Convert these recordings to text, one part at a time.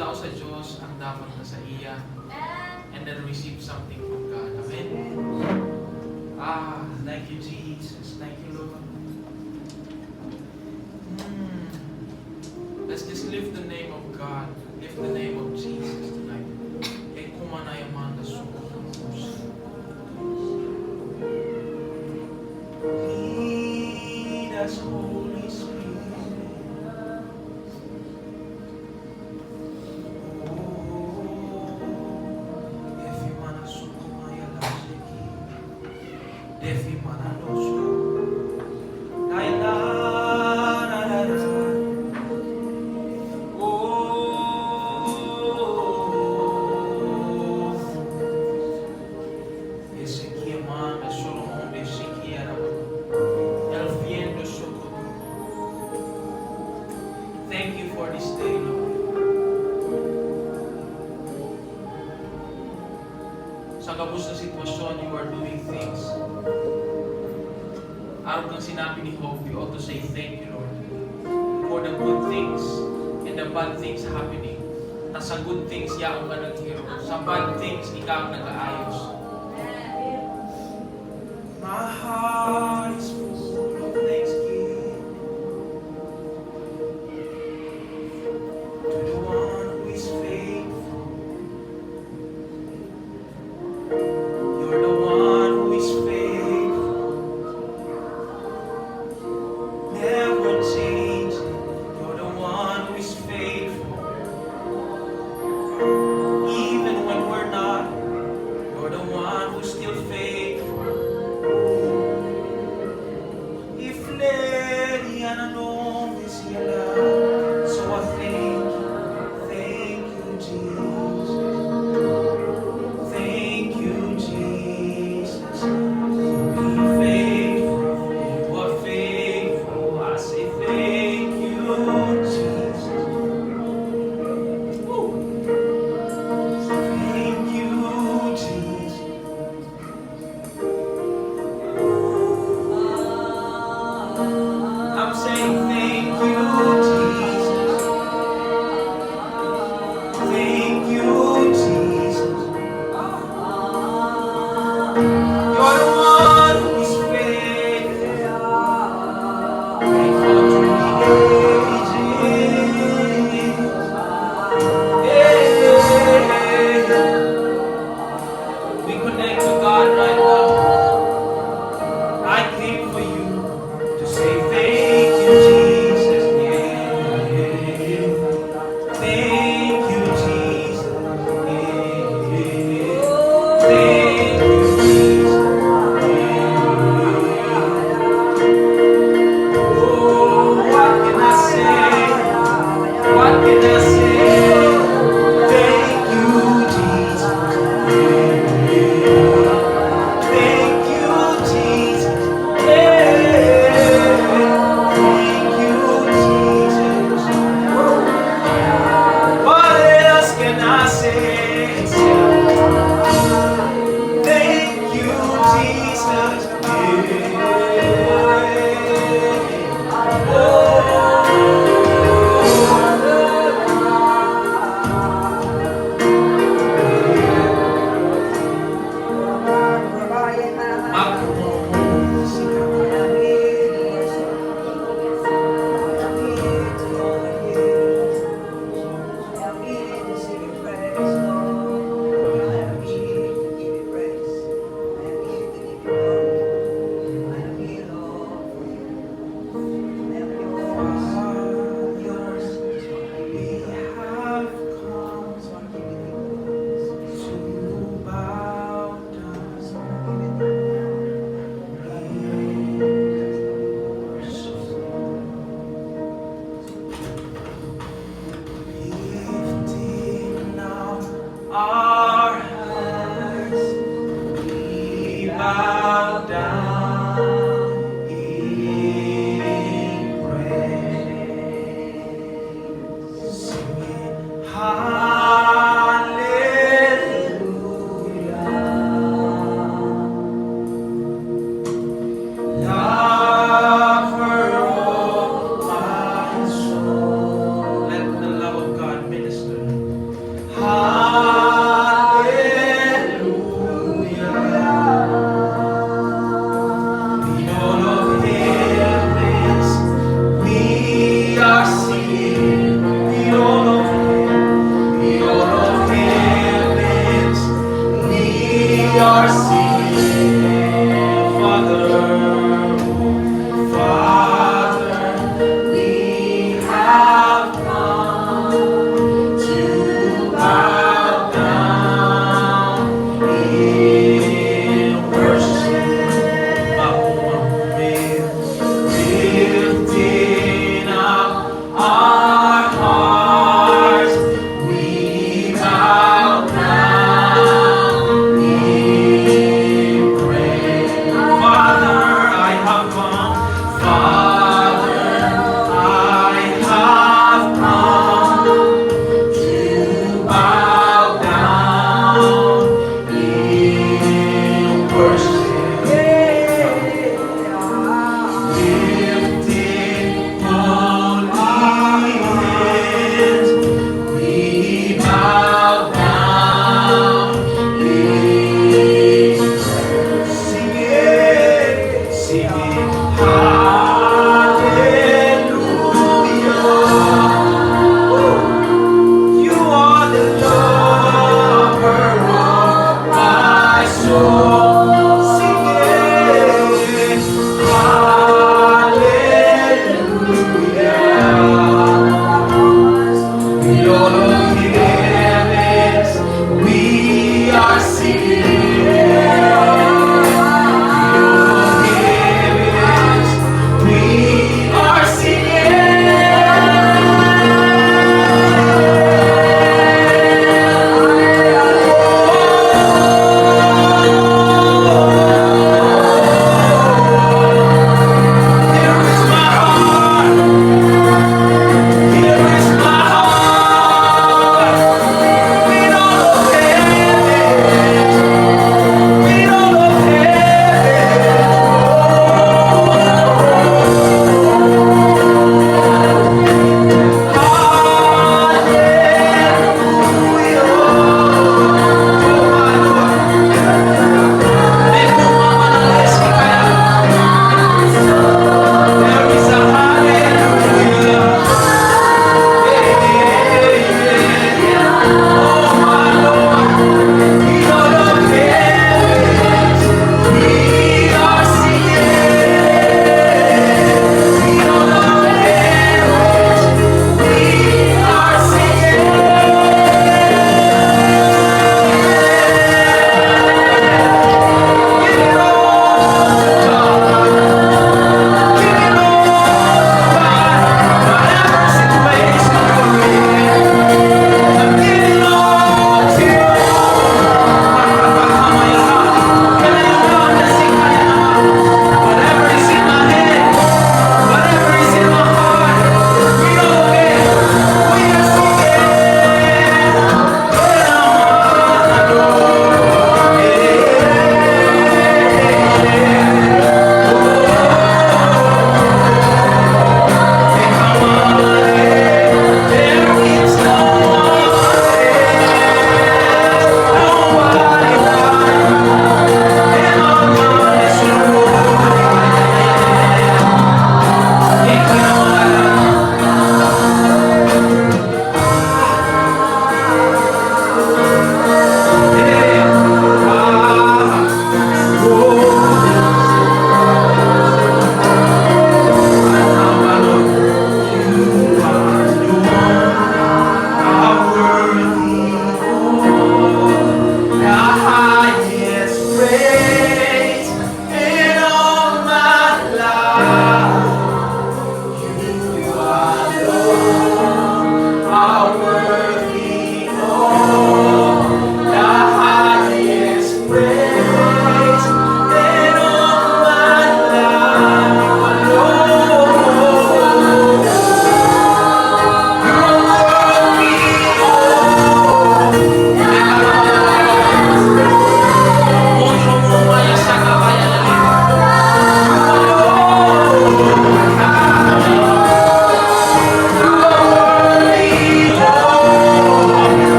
Magpakita ko sa Diyos ang dapat na sa iya and then receive something from God. Amen? Thank you, Jesus. Thank you, Lord. Let's just lift the name of God. Lift the name of Jesus tonight. Lead us, Holy Spirit. Defi mana suku maya lajeki. Defi mana dosu. Laila. Thank you for this day, Lord. Sa kabus na sitwasyon, you are doing things. Araw kang sinabi ni Hope, we ought to say thank you, Lord, for the good things and the bad things happening. Na sa good things, yaong ka naghiro. Sa bad things, ikaw ang nag-aayos. My heart is full of thanksgiving to the one who is faithful. You're the one who is faithful, never changing. You're the one who is faithful, even when we're not. You're the one who's still faithful.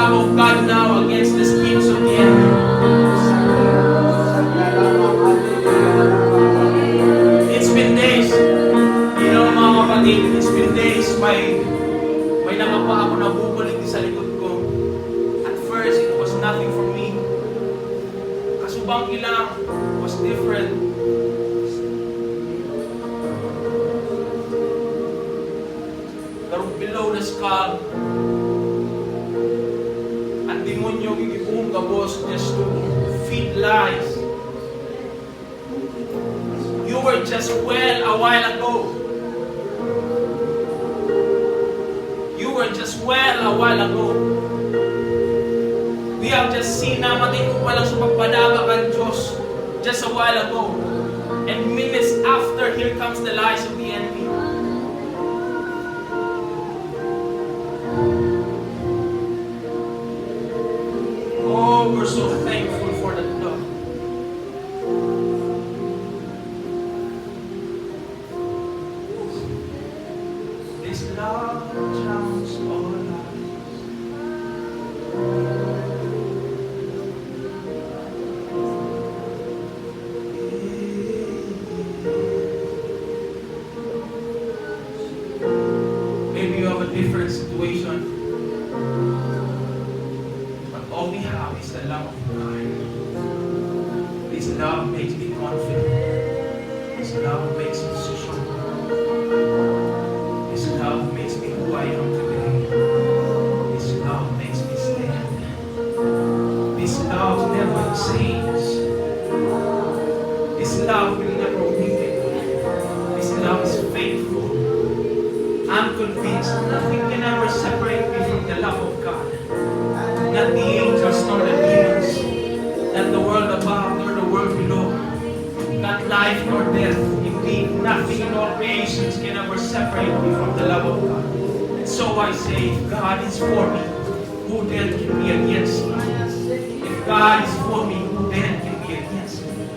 love of God now against the schemes of the enemy. It's been days. You know mga kapatid, it's been days may nakapa ako na bubalik sa likod ko. At first, it was nothing for me. Kasubang ilang was different. Pero below the skull, ang demonyo gigibuong gabos just to feed lies. You were just well a while ago. You were just well a while ago. We have just seen na matindog pa lang sa pagpadaba kan Diyos just a while ago. And minutes after, here comes the lies of the enemy. Oh, we're so thankful for that love. This love drowns all lies. Maybe you have a different situation, but all we have is the love of God. This love makes me confident. This love makes me strong. This love makes me who I am today. This love makes me stand. This love never changes. This love will never weaken. This love is faithful. I'm convinced nothing can ever separate me from the love of God. Not the angels nor the demons, not the world above nor the world below, not life nor death. Indeed, nothing in all creations can ever separate me from the love of God. And so I say, if God is for me, who then can be against me? If God is for me, who then can be against me?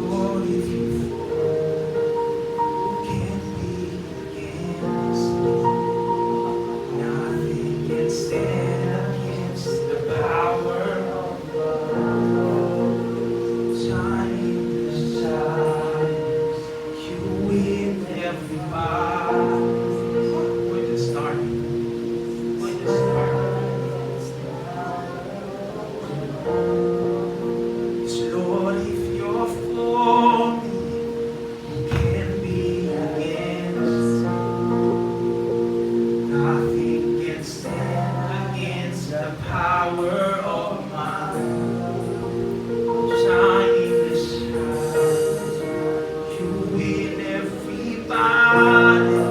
Lord, if you can be against me, nothing can stand against the power of love. Shining the stars, you win every battle. We're just starting. We're just starting. Lord, if you're for me, who can be against me? Nothing can stand against the power of my shining the stars. You win every battle.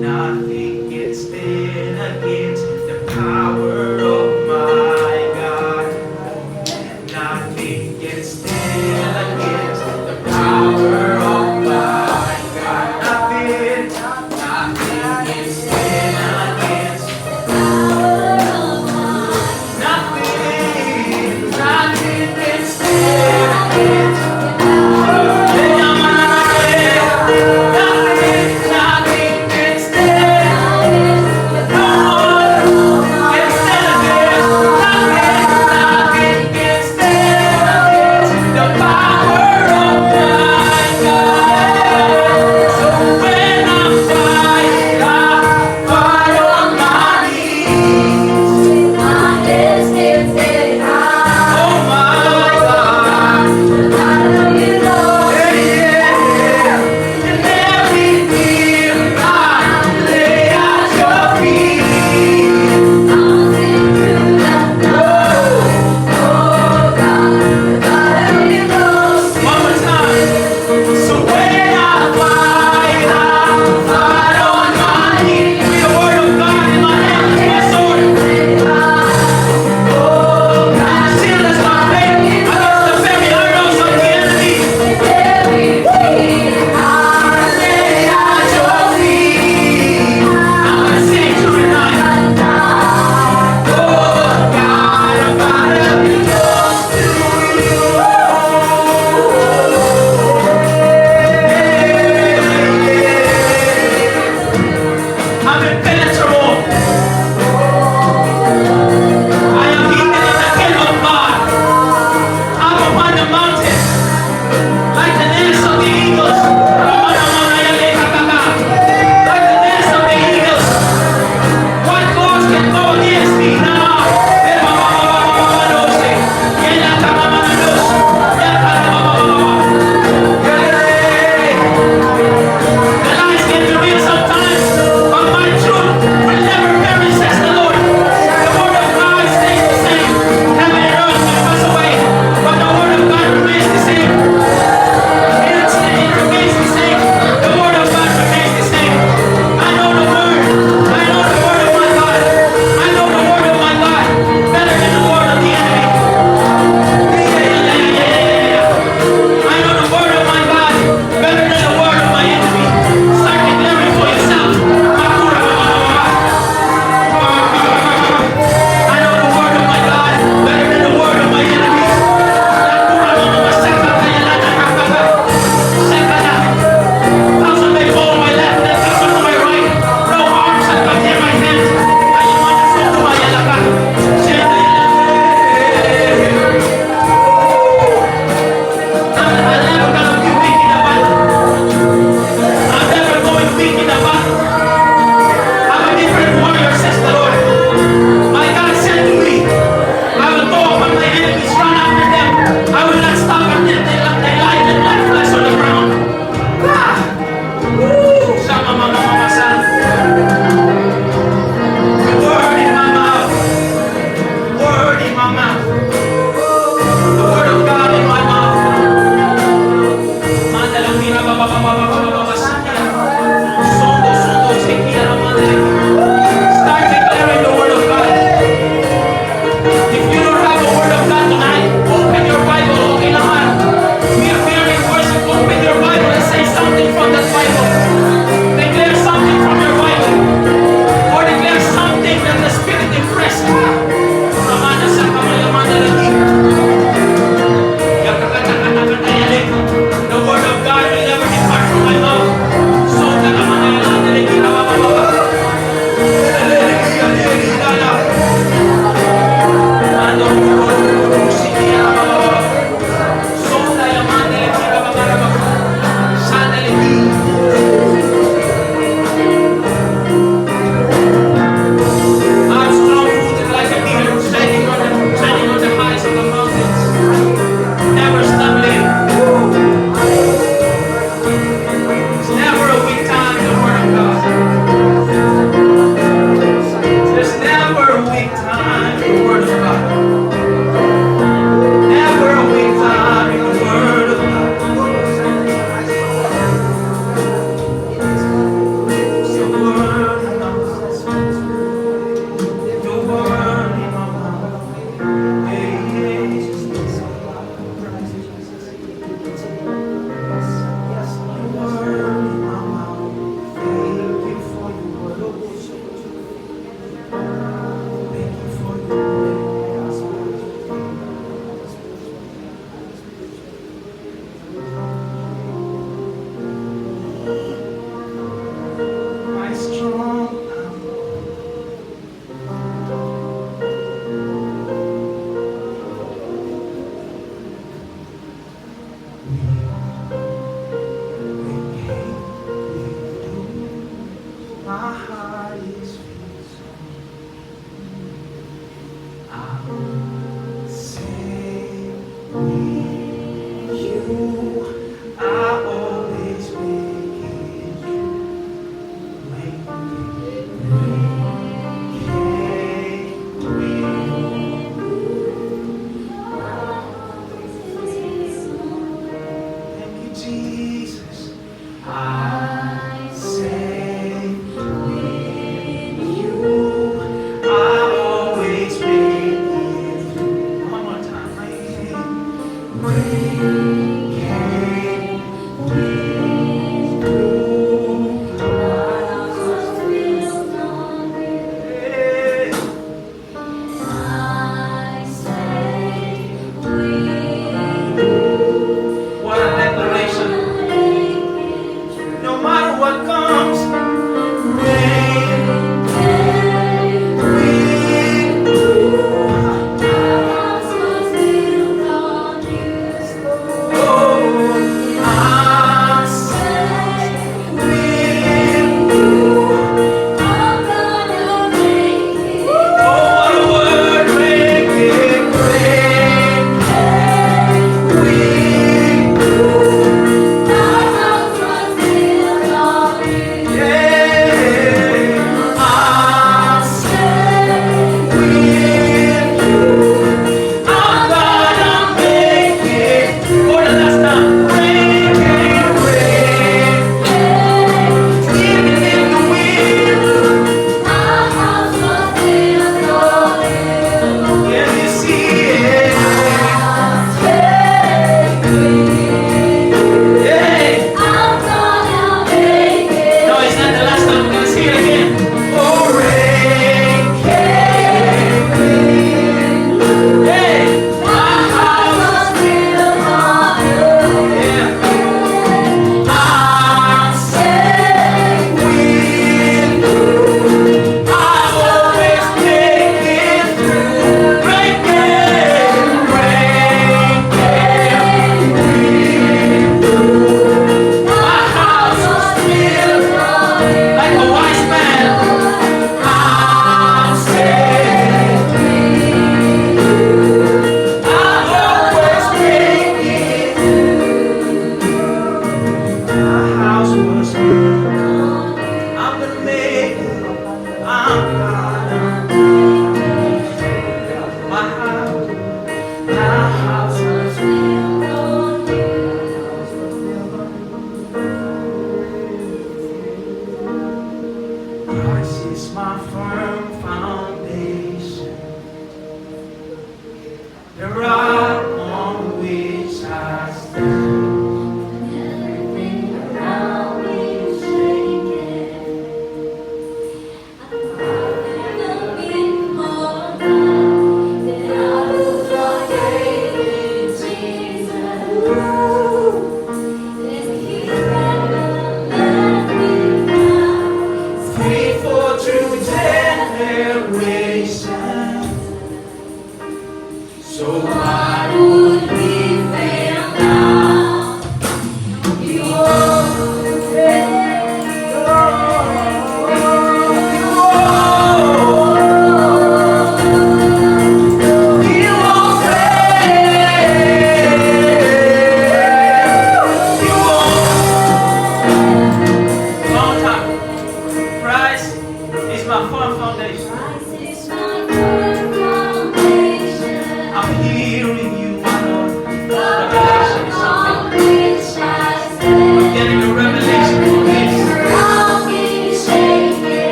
Nothing can stand against the power of my God. Nothing can stand against the power of my God. Nothing can stand against. Nothing can stand against. Nothing can stand. No one can stand against. Nothing can stand against the I always make it through. Thank you, Jesus. I say with you, I always make it through. One more time, right? What a declaration. No matter what comes, rain, wind, oh, I'm safe with you. Oh, what a word, rain, rain, wind, yeah, I'm safe with you. I'm gonna make it. For the last time, rain, rain, even in the wind. Can you see it? Yeah. No, it's not the last time. We're gonna see it again. Oh, rain, hey, my house, yeah. I'm safe with you. I always make it through. Rain, my house is built like a wise man. I'm safe. I always make it. My house was built. I'm gonna make it. I'm gonna make it. My house was Christ is my firm foundation, the rock on which I stand. Faithful to generation, so why would we fail now? You won't fail.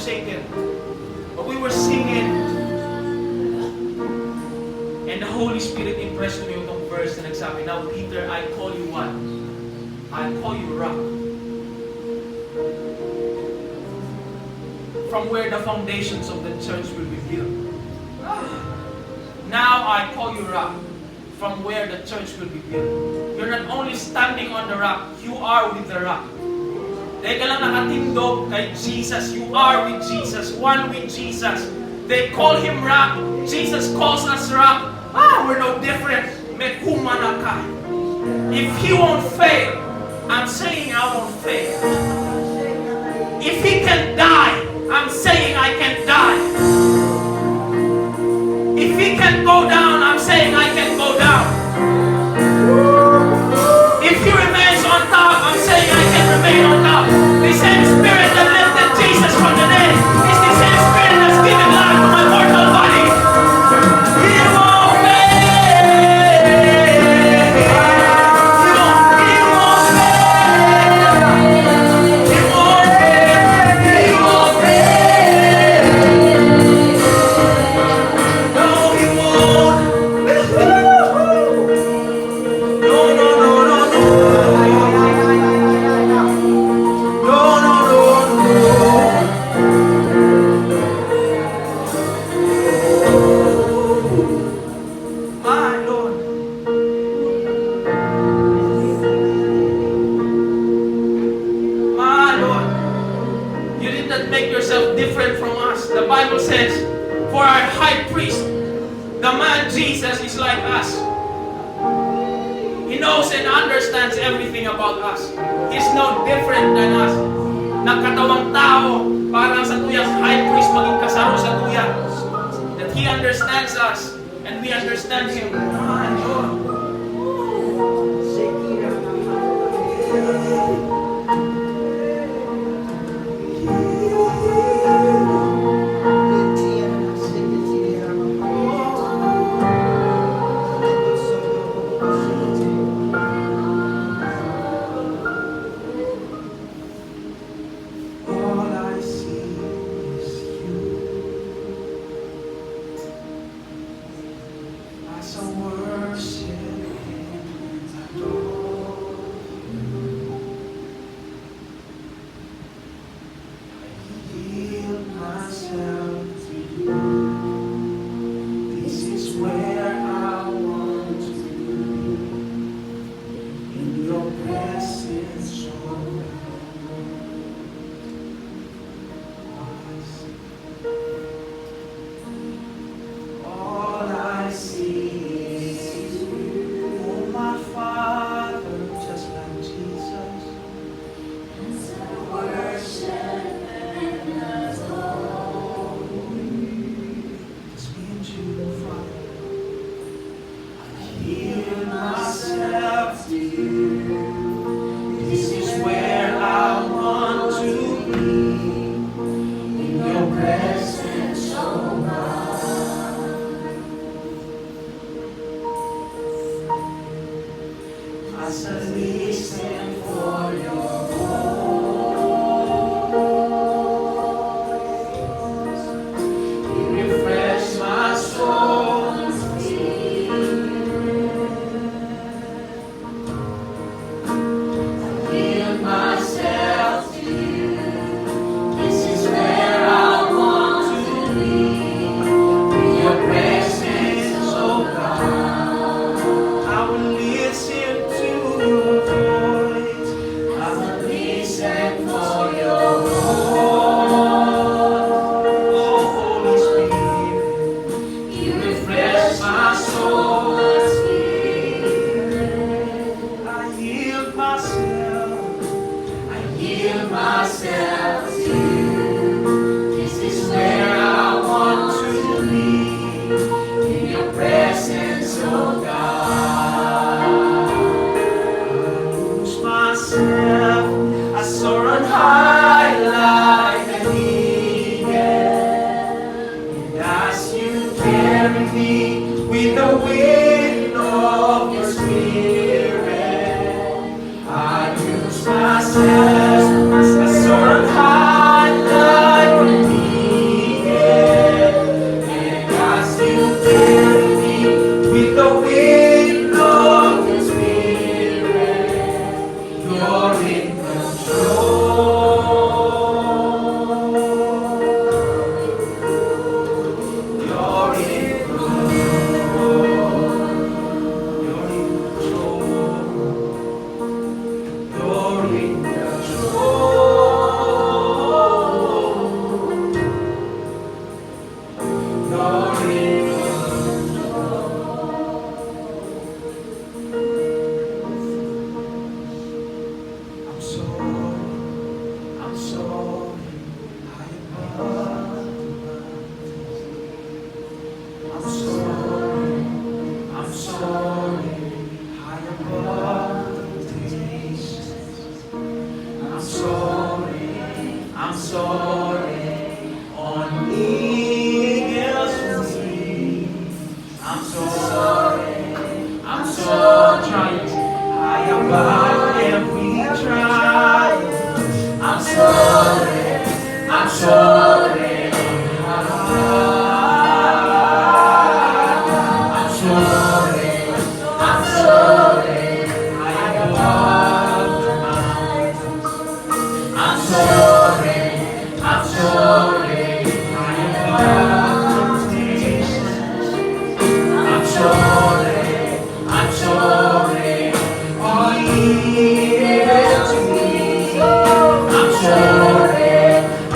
shaken. But we were singing. And the Holy Spirit impressed me itong verse na nagsabi, now Peter, I call you what? I call you rock. From where the foundations of the church will be built. Now I call you rock. From where the church will be built. You're not only standing on the rock, you are with the rock. Dahil ka lang nakatindog kay Jesus, you are with Jesus, one with Jesus. They call Him rock. Jesus calls us rock. We're no different. Mekumanaka. If He won't fail, I'm saying I won't fail. If He can die, I'm saying I can die. If He can go down, I'm saying I can go down. If He remains on top, I'm saying I can remain on top. The same Spirit that lifted Jesus from the dead is the same Spirit that's giving life to my mortal body. He won't fail. He won't fail. He won't fail. He won't fail. No, He won't. No, no, no, no, no. No, no, no, no. My Lord. My Lord. You did not make yourself different from us. The Bible says, for our high priest, the man Jesus is like us. He knows and understands everything about us. He's no different than us. Nagkatawang tao, parang sa tuyang high priest, maging kasaro sa tuyang. That He understands us, and we understand Him. My Lord. All I see is You. As I worship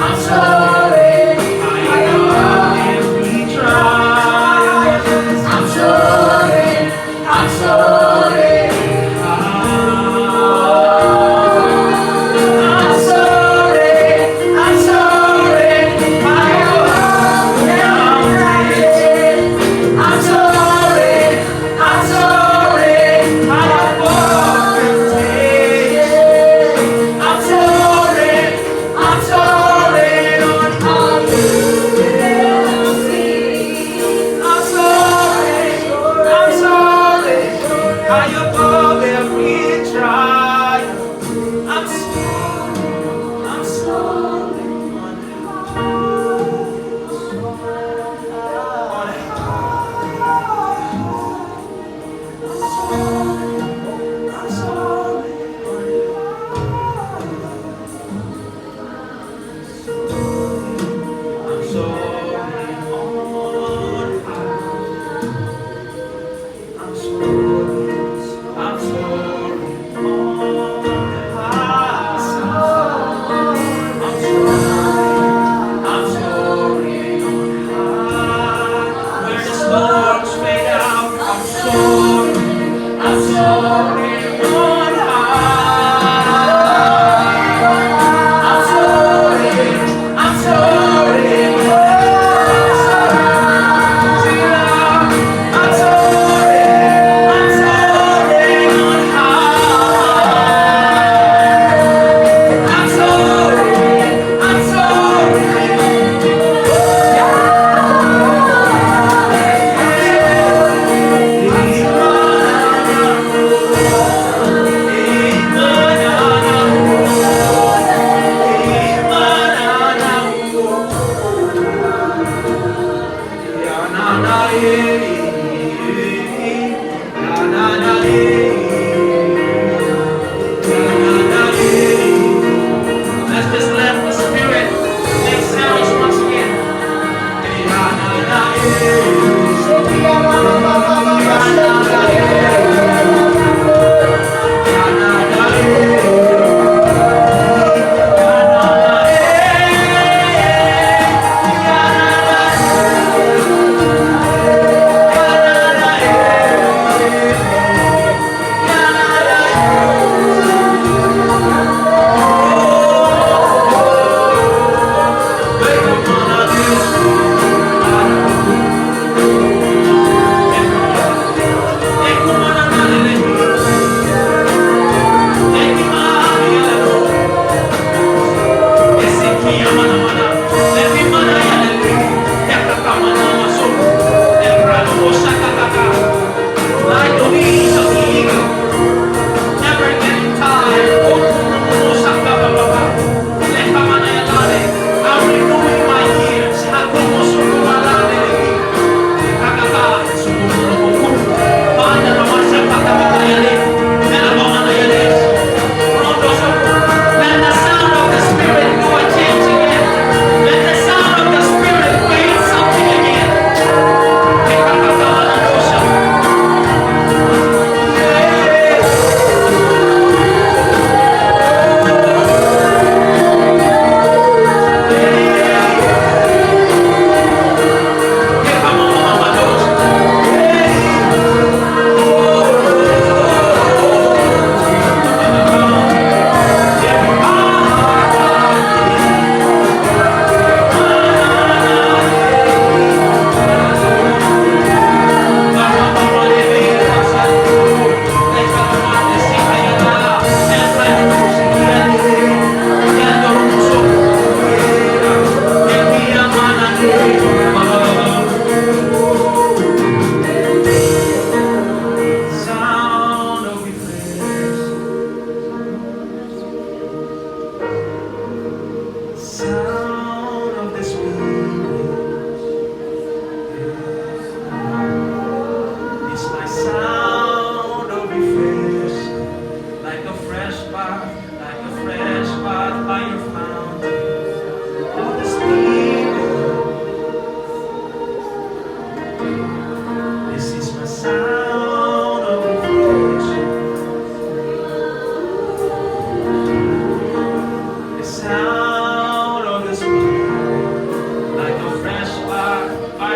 I'm sorry.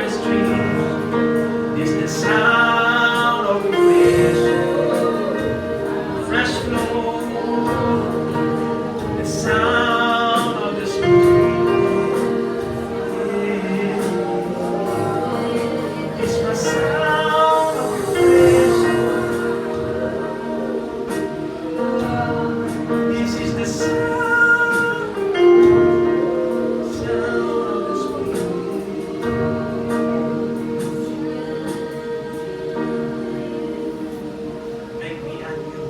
the streams. It's the sound of creation. Fresh flow. The sound of the stream. It's the sound of creation. This is the sound of the stream. Make me anew.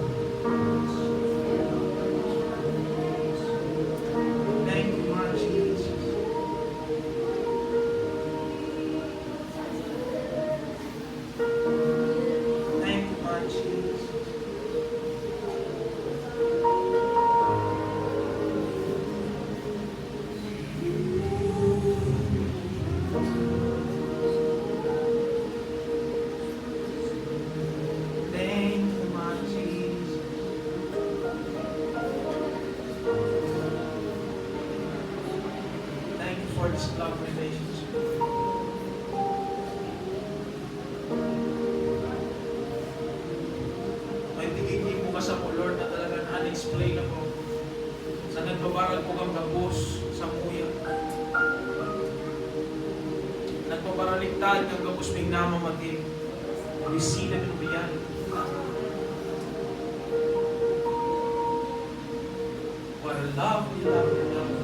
Thank you, Lord Jesus. Thank you, Lord Jesus. Thank you, Lord Jesus. Thank you for this love relationship. May tigigin mo ka sa po, Lord, na talagang unexplainable. Sa nagbabaral po kang gabos sa muya. Nagpaparaligtad kang gabos may namamating. We see that in reality. What a lovely, lovely, lovely.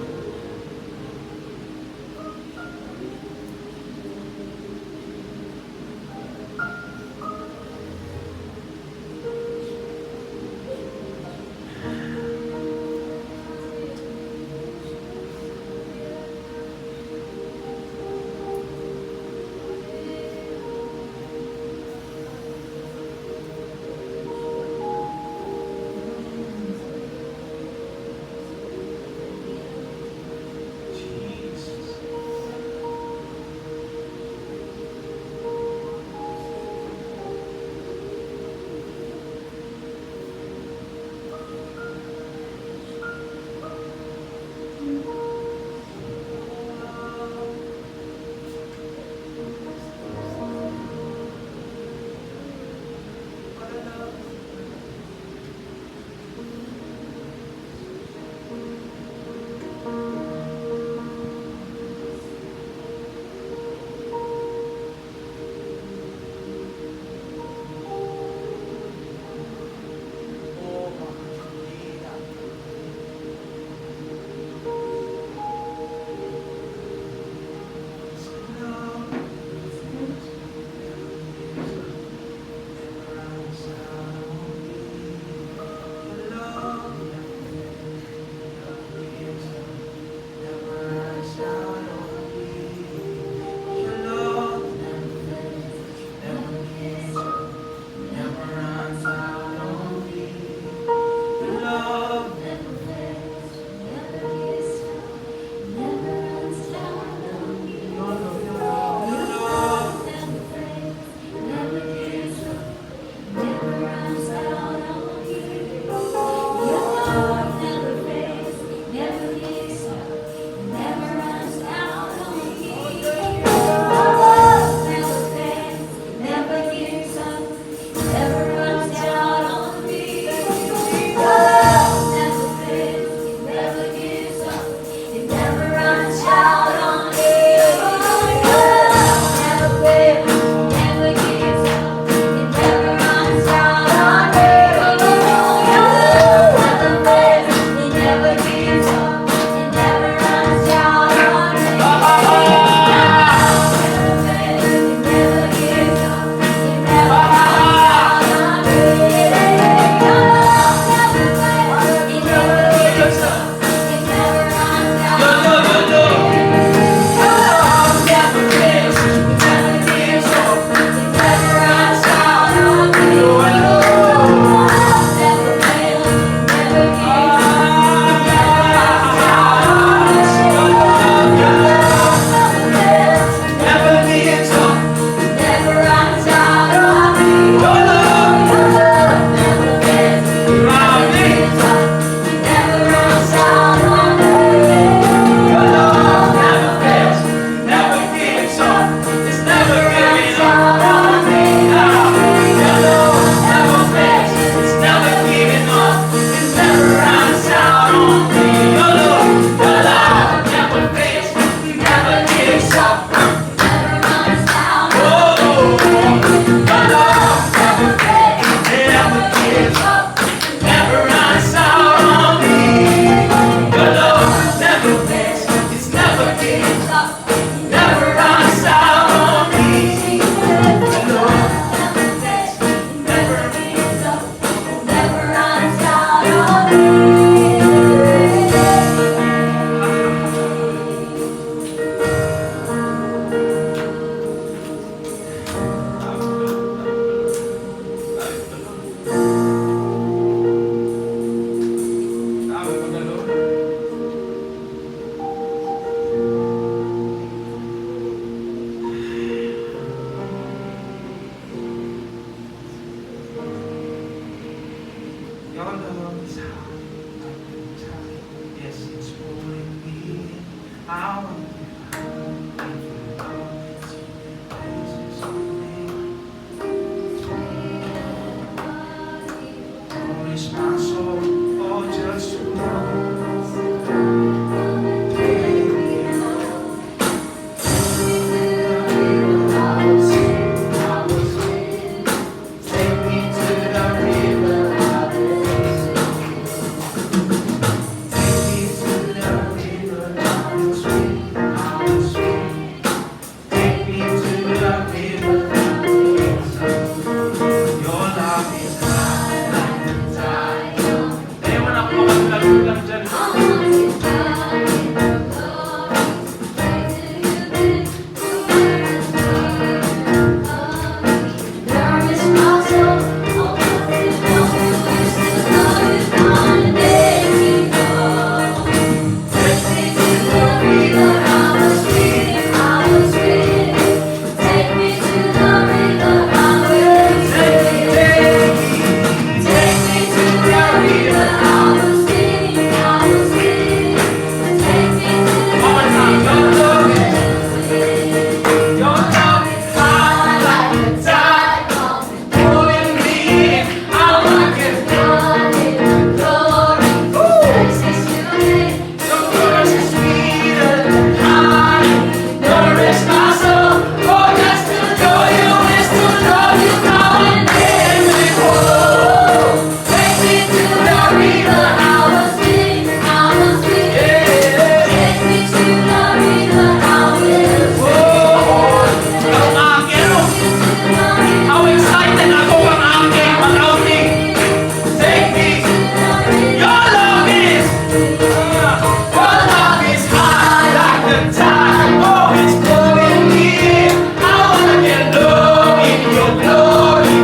Oh, it's flowing here. I wanna get low in your glory.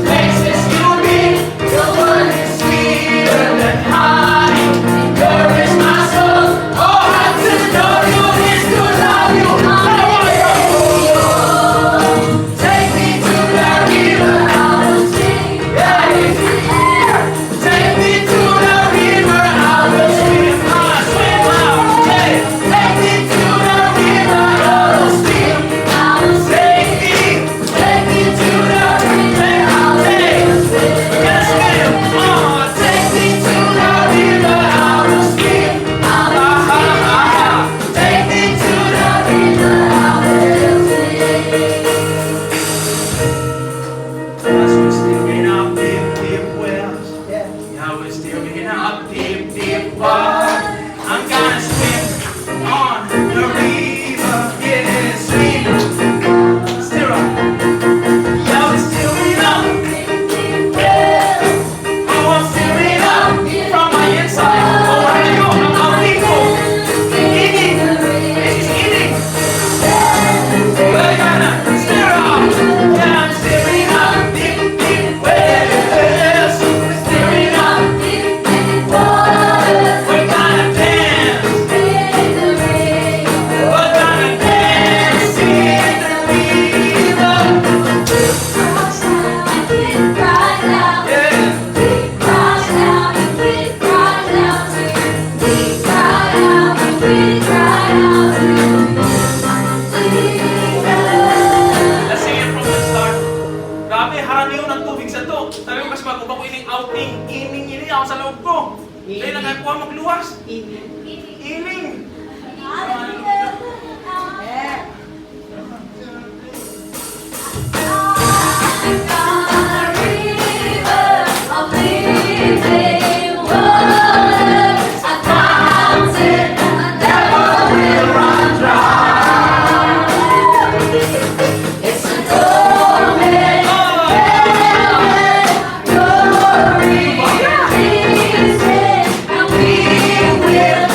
Places you've been, your word is sweeter than honey. Encourage my soul. Oh, how to know you is to love you. Take me to the river, I will sing. Take me to the river, I will swim. Swim out. Take me to the river, I will swim. Take me to the river, I will swim. Yes, ma'am. Take me to the river, I will swim. Take me to the river, I will swim. As we're steering up deep, deep wells, yeah, we're steering up deep, deep water. I'm gonna swim on the river, yeah, swim. Steer up, yeah, we're steering up. Oh, I'm steering up from my inside. Oh, where do you go? I'm out people. Eating, this is eating. We're gonna steer up. Yeah, I'm steering up deep, deep wells. Steering up. We're gonna dance. We're gonna dance in the river. Yeah. Let's sing it from the start. Grabe, harami ko ng tubig sa to. Sabi ko kasi mag-ubang ko ining outing. Ining ako sa loob ko. Dahil nagkakuha magluwas. Ining. Will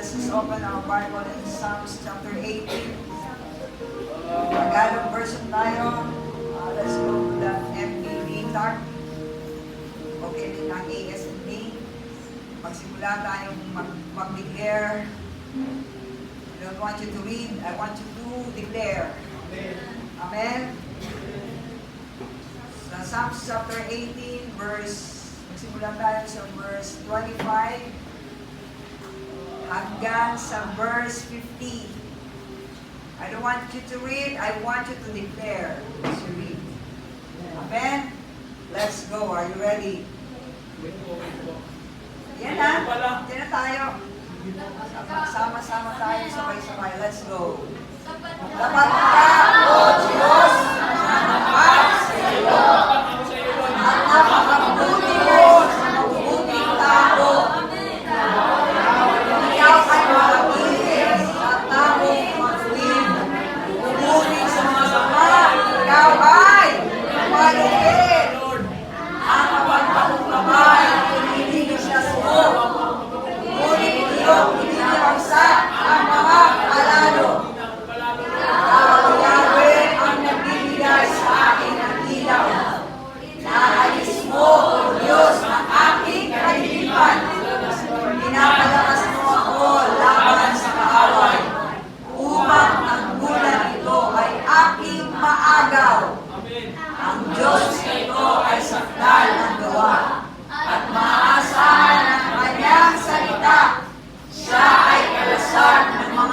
let's just open our Bible in Psalms chapter 18. Tagalog version tayo. Let's go to the MPV tag. Okay din ang ASMD. Magsimula tayong mag-declare. I don't want you to read, I want you to declare. Amen? Sa Psalms chapter 18, magsimula tayo sa verse 25 hanggang sa verse 50. I don't want you to read, I want you to declare as you read. Amen? Let's go. Are you ready? Yan na. Yan na tayo. Sama-sama tayo, sabay-sabay. Let's go. Dapat ka, O Diyos, at sa iyo, at napakabuti mo sa mabubuting tao. Ikaw ay makakilis sa taong matuwid. Bumuti sa mga sama, ikaw ay malupit. Ang kapagpakulamay, piniligas mo. Ngunit iyong pinilagsak ang mga alalo. Ikaw, Yahweh, ang nagbibigay sa akin ng ilaw. Naalis mo, O Diyos, ang aking kahilipan. Pinapalakas mo ako laban sa kaaway. Upang ang gulat ito ay aking maagaw. Ang Diyos na ito ay sakdal ng gawa. At maaasahan ang kanyang salita. Siya ay kalasan ng mga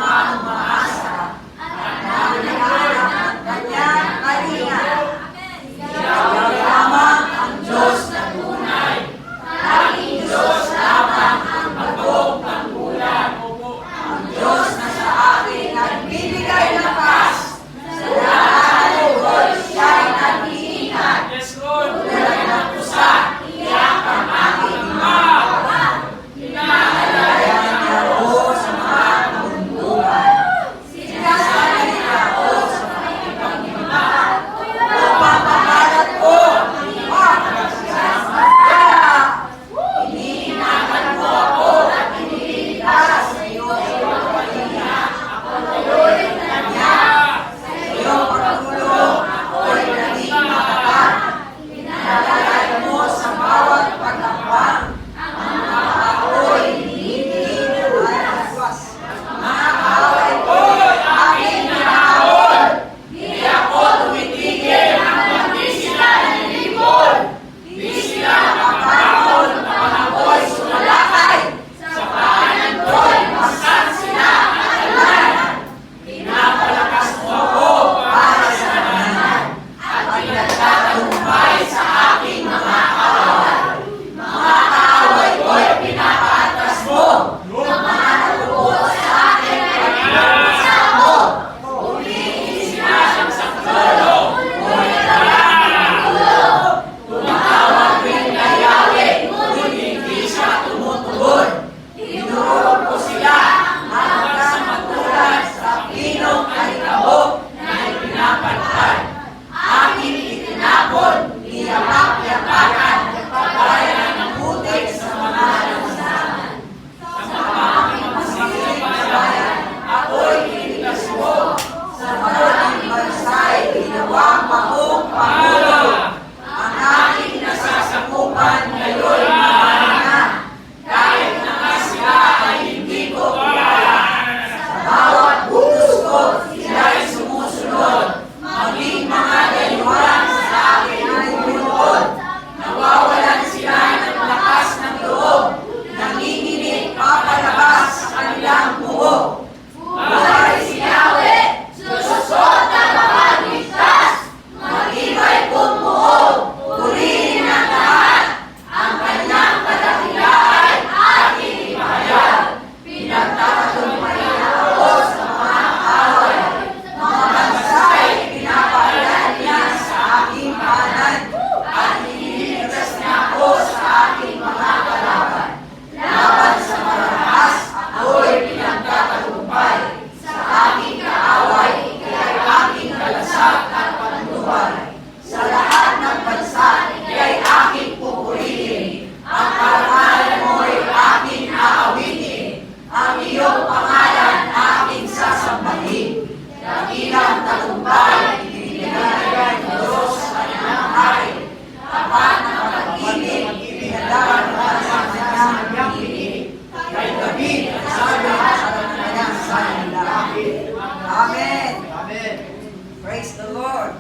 Praise the Lord.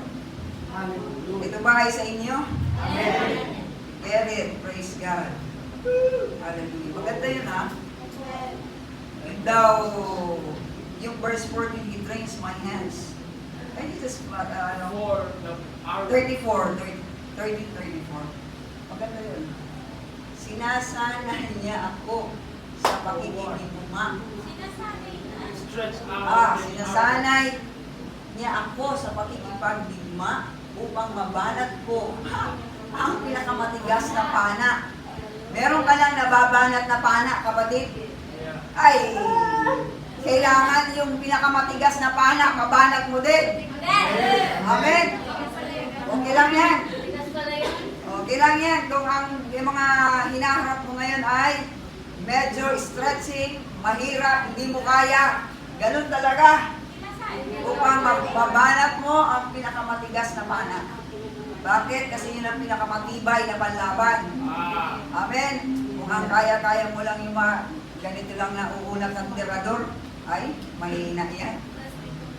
Ito ba ay sa inyo? Get it. Praise God. Hallelujah. Maganda yun, ha? And daw, yung verse 14, He trains my hands. Can you just, For the hour. 34. Maganda yun. Sinasanay niya ako sa pakikipagtugma. Stretch out. Sinasanay niya ako sa pakikipagdigma upang mabanat ko ang pinakamatigas na pana. Meron ka lang nababanat na pana, kapatid? Yeah. Ay, kailangan yung pinakamatigas na pana, mabanat mo din. Amen? Okay lang yan. Okay lang yan. Kung yung mga hinaharap mo ngayon ay medyo stretching, mahirap, hindi mo kaya, ganun talaga. Upang mabanat mo ang pinakamatigas na pana. Bakit? Kasi yun ang pinakamatibay na panlaban. Amen? Kung ang kaya-kaya mo lang yung ganito lang na uunat ng tirador, ay mahina yan.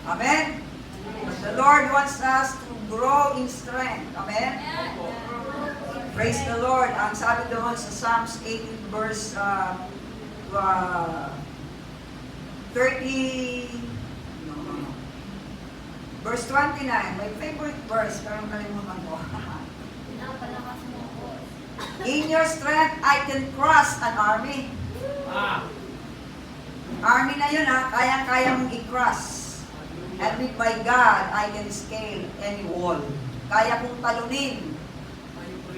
Amen? The Lord wants us to grow in strength. Amen? Praise the Lord. Ang sabi doon sa Psalms 18 verse 29, my favorite verse, pero kalimutan ko. In your strength, I can crush an army. Army na yun, ha? Kayang-kaya mong i-crush. And with my God, I can scale any wall. Kaya kong talunin.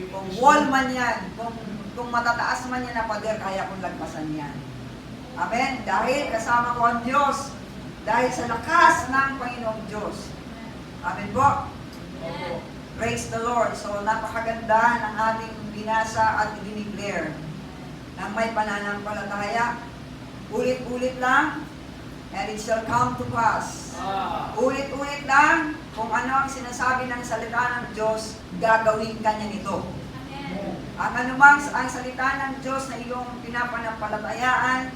Kung wall man yan, kung matataas man yan na pader, kaya kong lagpasan yan. Amen? Dahil kasama ko ang Diyos. Dahil sa lakas ng Panginoong Diyos. Amen po? Praise the Lord. So, napakaganda ng ating binasa at i-declare ng may pananampalataya. Ulit-ulit lang, and it shall come to pass. Ulit-ulit lang, kung ano ang sinasabi ng salita ng Diyos, gagawin ka niya nito. Ang anumang ang salita ng Diyos na iyong pinapanampalatayaan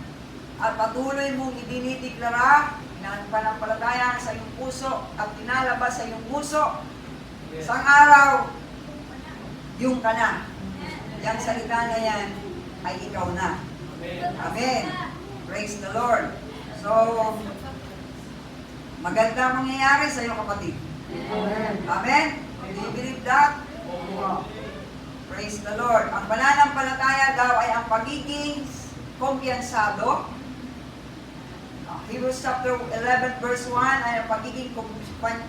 at patuloy mong idinideklara ng panampalatayaan sa iyong puso at pinalabas sa iyong puso, isang araw, yung ka na. Yang salita na yan ay ikaw na. Amen. Praise the Lord. So, maganda mangyayari sa iyo, kapatid. Amen. Do you believe that? Praise the Lord. Ang pananampalataya daw ay ang pagiging kumpiyansado. Hebrews chapter 11 verse 1 ay ang pagiging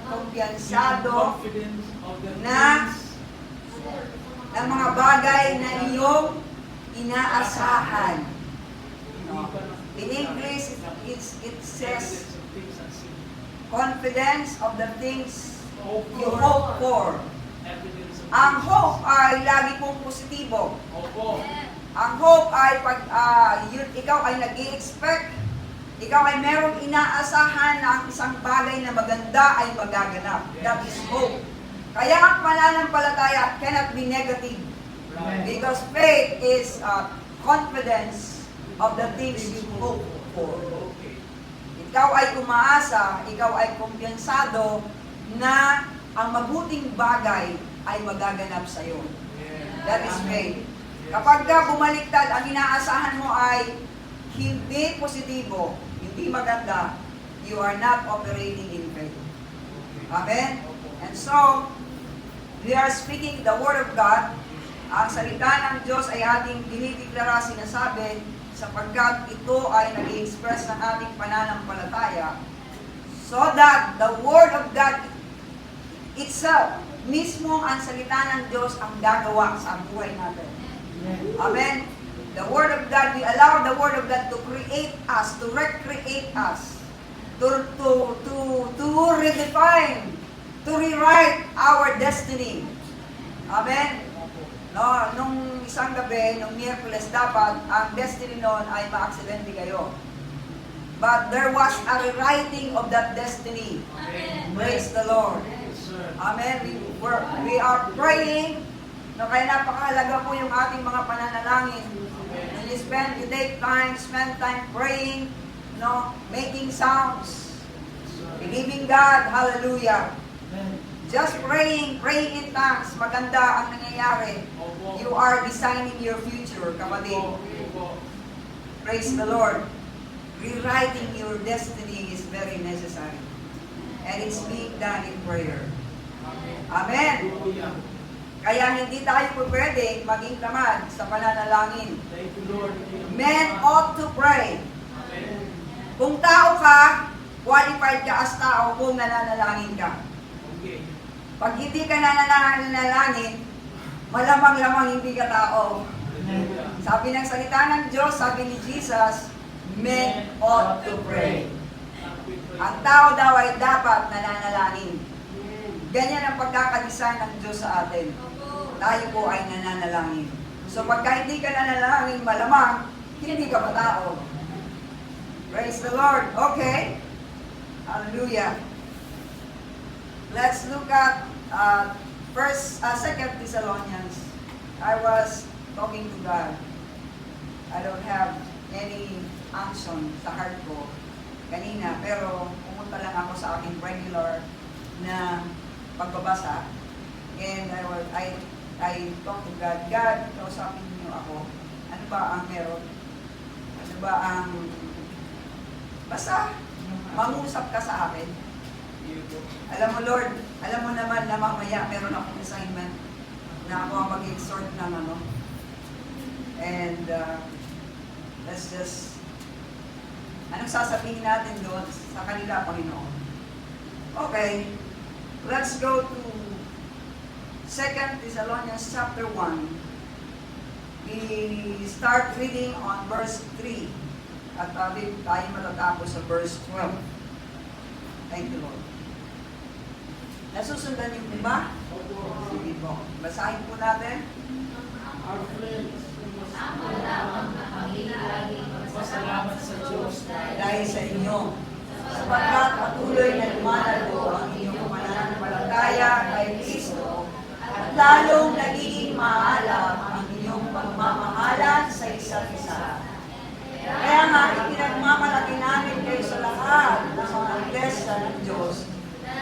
kumpiyansado na ng mga bagay na iyong inaasahan. In English, it says confidence of the things you hope for. Ang hope ay lagi pong positibo. Ang hope ay pag ikaw ay nag-i-expect, ikaw ay merong inaasahan na ang isang bagay na maganda ay magaganap. That is hope. Kaya ang pananampalataya cannot be negative. Because faith is confidence of the things you hope for. Ikaw ay umaasa, ikaw ay kumpiyansado na ang mabuting bagay ay magaganap sa iyo. That is faith. Kapag bumaliktad, ang inaasahan mo ay hindi positibo, hindi maganda, you are not operating in faith. Amen? And so, we are speaking the Word of God. Ang salita ng Diyos ay ating dinideklara, sinasabi, sapagkat ito ay nag-i-express ng ating pananampalataya, so that the Word of God itself, mismo ang salita ng Diyos ang gagawa sa buhay natin. Amen? The Word of God, we allow the Word of God to create us, to recreate us, to redefine, to rewrite our destiny. Amen? No, nung isang gabi, nung Miyerkules, dapat ang destiny noon ay ma-aksidente kayo. But there was a rewriting of that destiny. Amen. Praise the Lord. Amen. We are praying. No, kaya napakahalaga po yung ating mga pananalangin. When you take time, spend time praying, no, making sounds, believing God, hallelujah. Just praying in tongues, maganda ang nangyayari. Opo. You are designing your future, kapatid. Opo. Praise the Lord. Rewriting your destiny is very necessary. And it's being done in prayer. Amen. Hallelujah. Kaya hindi tayo pwede maging tamad sa pananalangin. Thank you, Lord. Men ought to pray. Amen. Kung tao ka, qualified ka as tao kung nananalangin ka. Okay. Pag hindi ka nananalangin, malamang-lamang hindi ka tao. Hallelujah. Sabi ng salita ng Diyos, sabi ni Jesus, men ought to pray. Ang tao daw ay dapat nananalangin. Ganyan ang pagkakadesign ng Diyos sa atin. Tayo po ay nananalangin. So pagka hindi ka nananalangin, malamang, hindi ka pa tao. Praise the Lord. Okay. Hallelujah. Let's look at 2 Thessalonians. I was talking to God. I don't have any unction sa heart ko kanina, pero pumunta lang ako sa aking regular na pagbabasa. And I talked to God. God, kausapin niyo ako. Ano ba ang meron? Ano ba ang... Basta, mangusap ka sa akin. Alam mo, Lord, alam mo naman na mamaya meron akong assignment na ako ang mag-exhort ng ano. And let's just, anong sasabihin natin doon sa kanila, Panginoon? Okay, let's go to 2 Thessalonians chapter 1. We start reading on verse 3. At tayo matatapos sa verse 12. Thank you, Lord. Nasusundan niyo po ba? Sige po. Basahin po natin. Our friends, masalamat sa Diyos Dahil sa inyo, sapagkat patuloy na lumalago ang inyong pananampalataya kay Kristo at lalong nagiging maalam ang inyong pagmamahalan sa isa't isa. Kaya nga, ipinagmamalaki namin kayo sa lahat ng mga iglesia ng Diyos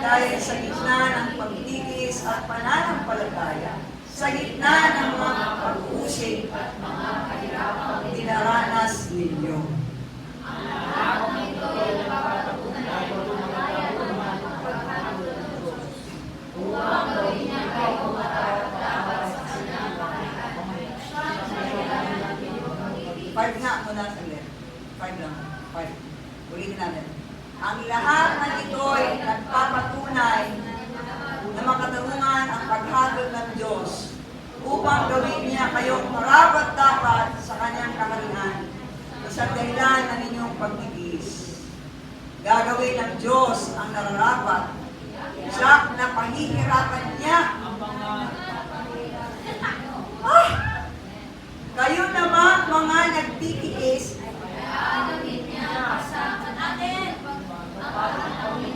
dahil sa gitna ng pagtitis at pananampalataya, sa gitna ng mga pag-uusig at mga kahirapang dinaranas ninyo. Five nga muna saglit. Five lang. Five. Ulitin natin. Ang lahat ng ito'y nagpapatunay na makatarungan ang paghatol ng Diyos upang gawin niya kayong marapat-dapat sa kanyang kaharian sa dahilan ng inyong pagtitiis. Gagawin ng Diyos ang nararapat sa napahihirapan niya. Kayo naman mga nagtitiis,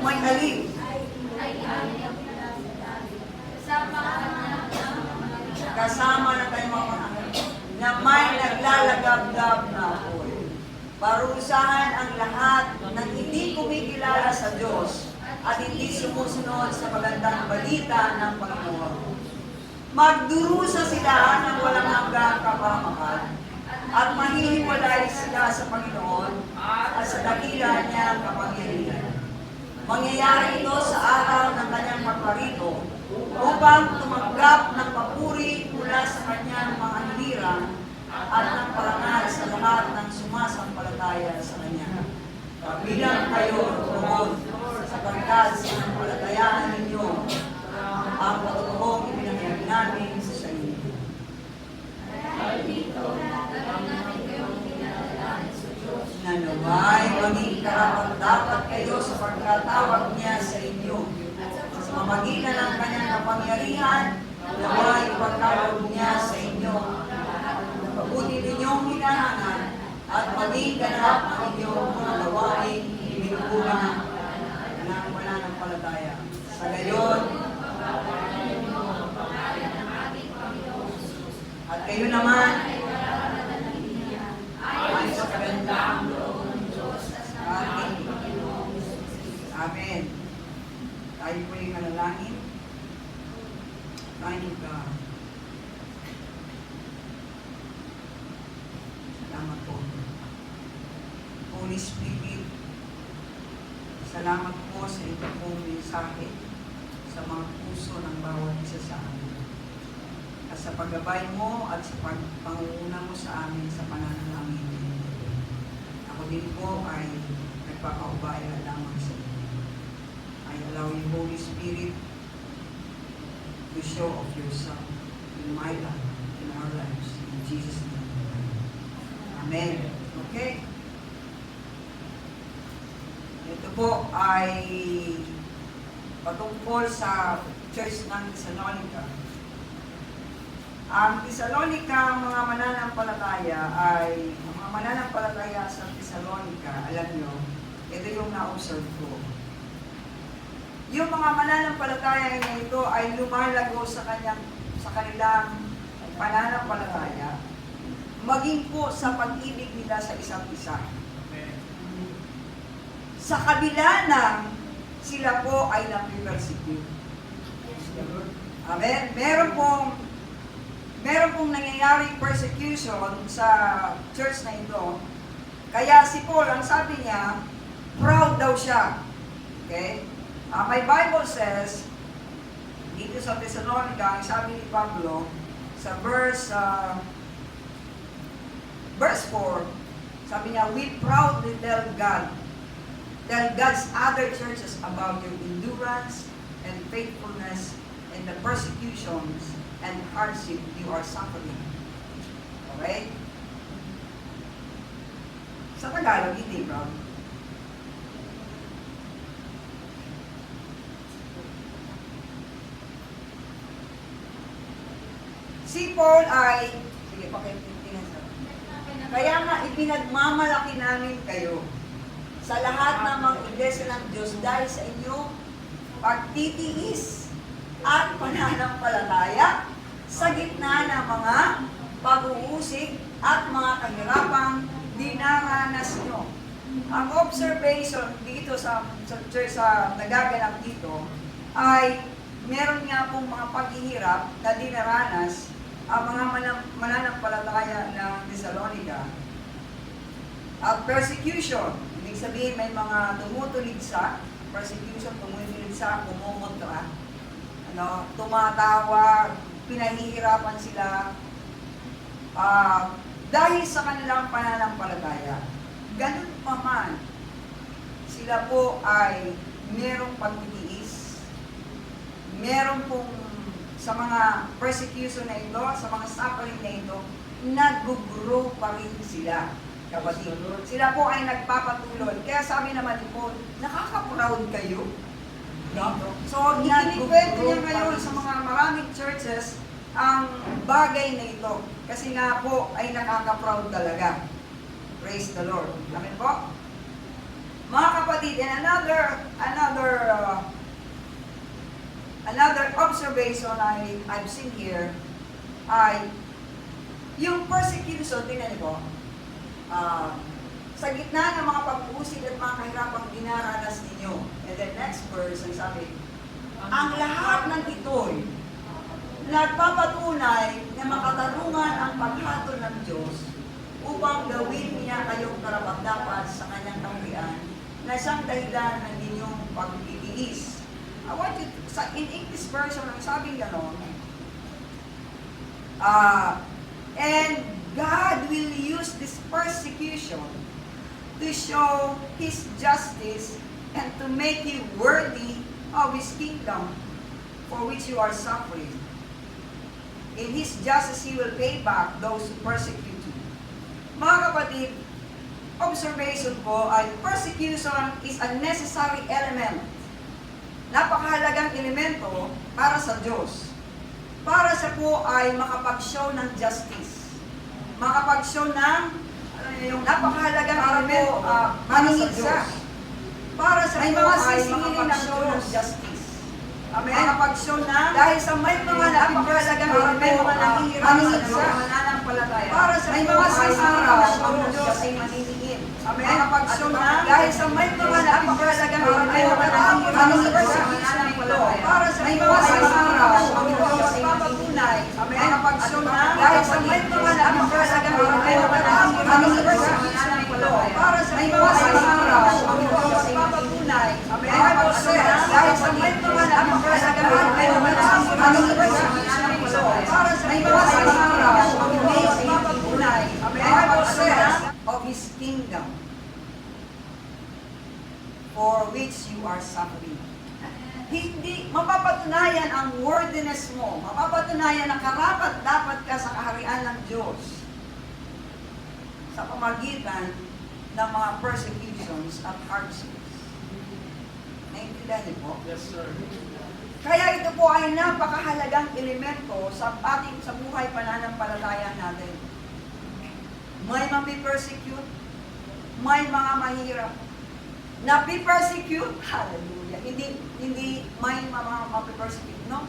may halip. Kasama na tayo mga na may naglalagab-gab na apoy. Parusahan ang lahat ng hindi kumikilala sa Diyos at hindi sumusunod sa magandang balita ng Panginoon. Magdurusa sila ng walang hanggang kapahamakan at mahihiwalay sila sa Panginoon at sa dakila niyang kapangyarihan. Mangyayari ito sa araw ng kanyang pagparito upang tumanggap ng papuri mula sa kanyang mga hilirang at ng parangal sa lahat ng sumasampalataya sa kanya. Kabilang kayo roon sapagkat sa sampalatayaan ninyo ang patutuhong ibinahayag namin sa inyo. Nanaway maging karapat-dapat kayo sa pagkatawag niya sa inyo. Sa pamagitan ng kanyang kapangyarihan, naway pagkawag niya sa inyo. Pabuti ninyong hinahangan at maging ganap ang inyong mga gawain ibinubuhan ng pananampalataya. Sa gayon, at kayo naman ay sa kagandang loob ng Diyos sa ating Panginoon. Amen. Tayo po yung manalangin. Mighty God. Salamat po. Holy Spirit, salamat po sa ito pong mensahe sa mga puso ng bawat isa sa amin. At sa paggabay mo at sa pangunguna mo sa amin sa pananalangin. Ako din po ay nagpapaubaya lamang sa iyo. I allow you, Holy Spirit, to show of yourself in my life, in our lives. In Jesus' name. Amen. Okay? Ito po ay patungkol sa Church ng Thessalonica. Ang Thessalonica, ang mga mananampalataya ay, ang mga mananampalataya sa Thessalonica, alam nyo, ito yung na-observe ko. Yung mga mananampalataya na ito ay lumalago sa kanilang pananampalataya, maging po sa pag-ibig nila sa isa't isa. Sa kabila ng sila po ay napipersecute. Amen? Meron pong nangyayaring persecution sa church na ito. Kaya si Paul, ang sabi niya, proud daw siya. Okay? My Bible says, dito sa Thessalonica, ang sabi ni Pablo, sa verse 4, sabi niya, we proudly tell God's other churches about your endurance and faithfulness in the persecutions and hardship you are suffering. Okay? Sa Tagalog, hindi proud. Si Paul ay, sige, pakitingnan sa. Kaya nga, ipinagmamalaki namin kayo sa lahat ng mga iglesia ng Diyos dahil sa inyong pagtitiis at pananampalataya sa gitna ng mga pag-uusig at mga kahirapang dinaranas nyo. Ang observation dito sa church sa nagaganap dito ay meron nga pong mga paghihirap na dinaranas ang mga mananampalataya ng Thessalonica. At persecution, ibig sabihin may mga tumutulig sa persecution, tumutulig sa kumomontra, tumatawa, pinahihirapan sila dahil sa kanilang pananampalataya. Ganun pa man, sila po ay merong pagtitiis, meron pong sa mga persecution na ito, sa mga suffering na ito, nag-grow pa rin sila. Kapatid, sila po ay nagpapatuloy. Kaya sabi naman po, nakaka-proud kayo. No? So, ikinikwento niya ngayon sa mga maraming churches ang bagay na ito. Kasi nga po ay nakaka-proud talaga. Praise the Lord. Amen po? Mga kapatid, and another observation I've seen here ay yung persecution, tingnan niyo po, sa gitna ng mga pag-uusig at mga kahirapang dinaranas ninyo. And then next verse, ang sabi, ang lahat ng ito'y nagpapatunay na makatarungan ang paghatol ng Diyos upang gawin niya kayong karapat-dapat sa kanyang kaharian na siyang dahilan ng inyong pagtitiis. I want you to, in English version, ang sabing gano'n, and God will use this persecution to show His justice and to make you worthy of His kingdom for which you are suffering. In His justice, He will pay back those who persecute you. Mga kapatid, observation ko ay persecution is a necessary element. Napakahalagang elemento para sa Diyos. Para sa po ay makapag-show ng justice. Makapag-show ng yung napakahalagang elemento para sa Diyos. Para sa po ay makapag-show ng justice. Amen? Makapag-show ng dahil sa may mga napakahalagang elemento na nahihirapan sa mga mananampalataya. Para sa po ay makapag-show ng Diyos ay maniniin. Amen? Makapag-show ng dahil sa may mga napakahalagang elemento na nahihirapan sa mga mananampalataya. Para sa po ay makapag-show ng Diyos ay maniniin. mapagpatunay, dahil sa may mga napakalagang persecution ito, para sa may mga araw, ang Diyos mapatunay, dahil sa may mga napakalagang persecution ito, para sa may mga araw, ang Diyos mapatunay, of His kingdom, for which you are suffering. Hindi mapapatunayan ang worthiness mo, mapapatunayan na karapat dapat ka sa kaharian ng Diyos sa pamagitan ng mga persecutions at hardships. Naintindihan niyo po? Yes, sir. Kaya ito po ay napakahalagang elemento sa buhay pananampalataya natin. May mapipersecute, may mga mahirap. Napipersecute, hallelujah. Hindi may mga mapipersecute, no?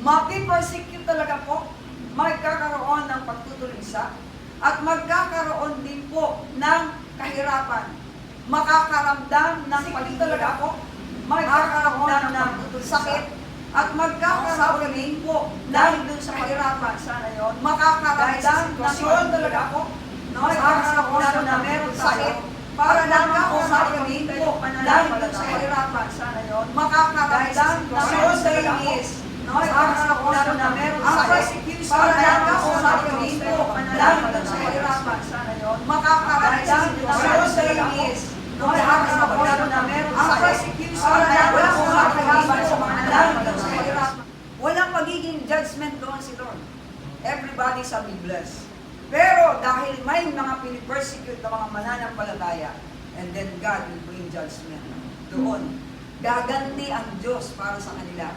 Mapipersecute talaga po. Magkakaroon ng pagtutulisa at magkakaroon din po ng kahirapan. Makakaramdam ng talaga po. Magkakaroon ng sakit at magkakaroon din po dahil dun sa kahirapan. Sana yun. Makakaramdam ng talaga po. Magkakaroon na meron sakit. Para lang ako sa rin po, dahil dun sa kahirapan, sana yun, makakaramdam na meron sa inis, makakaroon na meron sa persecution, para lang ako sa rin po, dahil dun sa kahirapan, sana yun, makakaramdam na meron sa inis, makakaroon na meron sa persecution, para lang ako sa kahirapan, dahil dun sa kahirapan. Walang magiging judgment doon si Lord. Everybody shall be blessed. Pero dahil may mga pinipersecute na mga mananampalataya, and then God will bring judgment doon. Gaganti ang Diyos para sa kanila.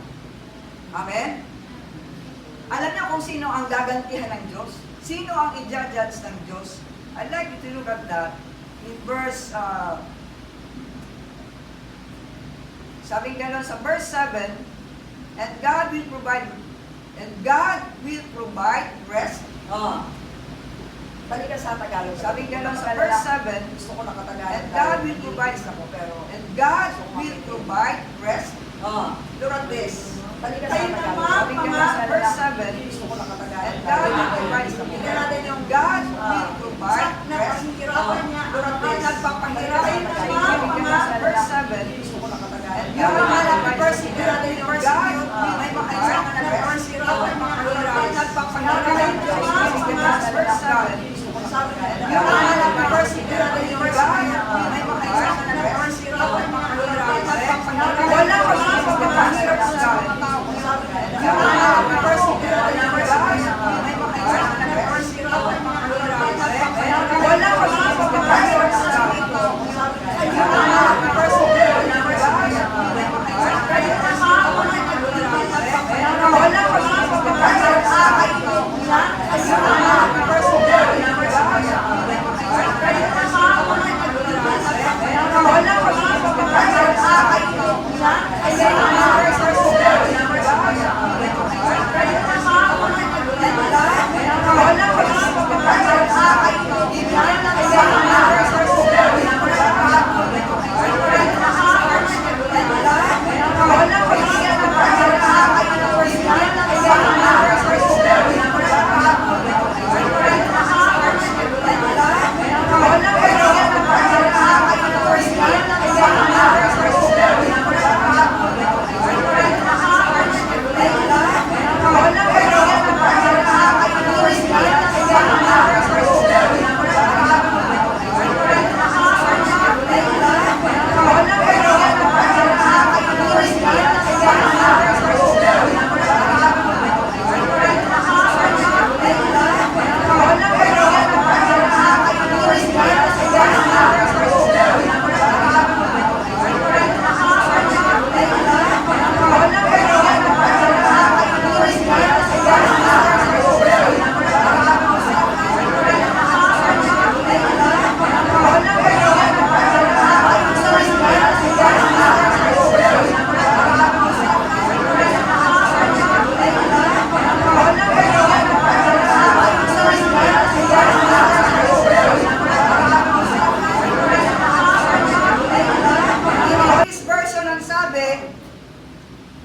Amen? Alam niyo kung sino ang gagantihan ng Diyos? Sino ang i-judge ng Diyos? I'd like you to look at that in verse, sabi gano'n sa verse 7, and God will provide rest. Balik ka sa Tagalog. Sabi nga lang sa verse 7, gusto ko nakatagalog. And God will provide rest. Look at this. Balik ka sa Tagalog. Sabi nga lang sa verse 7, gusto ko nakatagalog. And God will provide rest. Tingnan natin yung God will provide rest. Look at this. Nagpapahirap. Sabi nga lang sa verse 7, gusto ko nakatagalog. Yung mga nagpapahirap natin yung God may makailangan na rest. Nagpapahirap. Sabi nga lang sa verse 7, yung mga nagpapahirap natin yung God may makailangan na rest. Wala pa mga pagpapahirap sa mga tao. Yung mga nagpapahirap natin yung God may makailangan na rest. Wala pa mga pagpapahirap sa mga tao. Yung mga nagpapahirap natin yung God may makailangan na rest. Wala pa mga pagpapahirap sa mga tao. Yung mga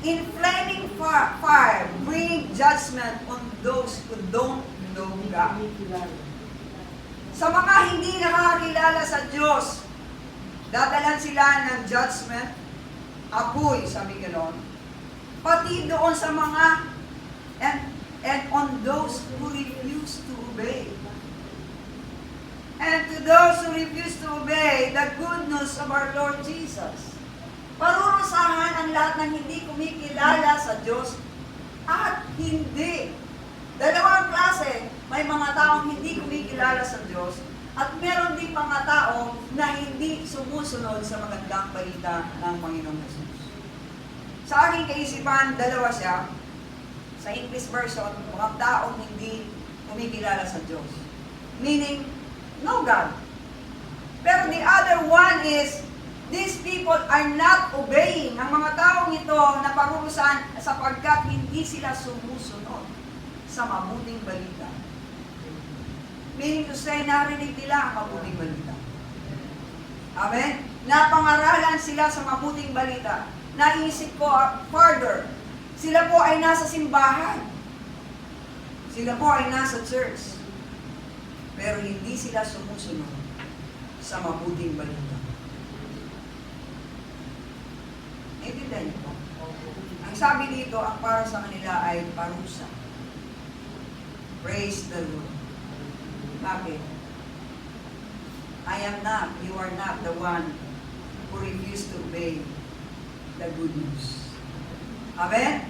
in flaming fire, bring judgment on balita. Sa mga hindi nakakilala sa Diyos, dadalan sila ng judgment, apoy, sabi gano'n, pati doon sa mga, and on those who refuse to obey. And to those who refuse to obey the good news of our Lord Jesus. Parurusahan ang lahat ng hindi kumikilala sa Diyos at hindi. Dalawang klase, may mga taong hindi kumikilala sa Diyos at meron din mga tao na hindi sumusunod sa magandang balita ng Panginoong Jesus. Sa aking kaisipan, dalawa siya. Sa English version, mga taong hindi kumikilala sa Diyos. Meaning, no God. Pero the other one is, these people are not obeying. Ang mga taong ito na parurusahan sapagkat hindi sila sumusunod sa mabuting balita. Meaning to say, narinig nila ang mabuting balita. Amen? Napangaralan sila sa mabuting balita. Naisip ko further, sila po ay nasa simbahan. Sila po ay nasa church. Pero hindi sila sumusunod sa mabuting balita. Naintindihan niyo po? Ang sabi dito, ang para sa kanila ay parusa. Praise the Lord. Bakit? I am not, you are not the one who refused to obey the good news. Amen?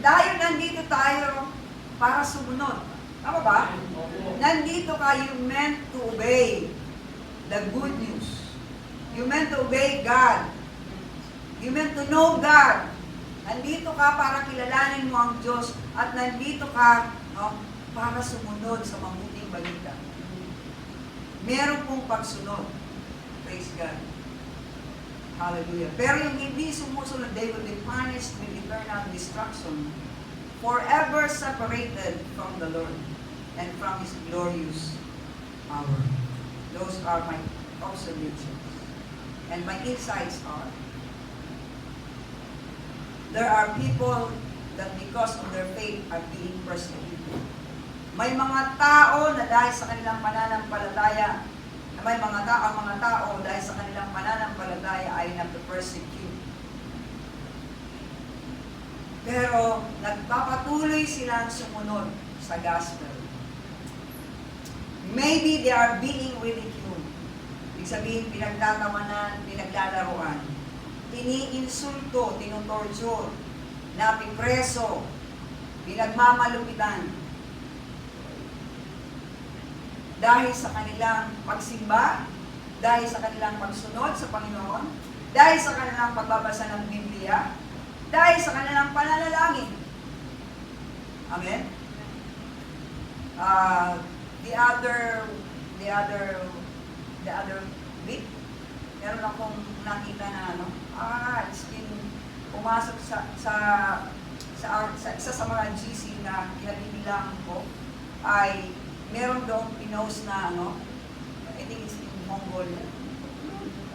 Dahil nandito tayo para sumunod. Tama ba? Nandito ka, you meant to obey the good news. You meant to obey God. You meant to know God. Nandito ka para kilalanin mo ang Diyos at nandito ka para sumunod sa mabuting balita. Meron pong pagsunod. Praise God. Hallelujah. Pero yung hindi sumusunod, they will be punished with eternal destruction, forever separated from the Lord and from His glorious power. Those are my observations. And my insights are, there are people that because of their faith are being persecuted. May mga tao na dahil sa kanilang pananampalataya, may mga tao dahil sa kanilang pananampalataya ay nag-persecute. Pero nagpapatuloy silang sumunod sa gospel. Maybe they are being ridiculed. Ibig sabihin, pinagtatawanan, pinaglalaruan, iniinsulto, tinutorture, napipreso, pinagmamalupitan. Dahil sa kanilang pagsimba, dahil sa kanilang pagsunod sa Panginoon, dahil sa kanilang pagbabasa ng Biblia, dahil sa kanilang pananalangin. Amen? The other week, meron akong nakita na it's been pumasok sa isa sa mga GC na kinabibilangan ko ay meron doon pinost na I think it's in Mongolia.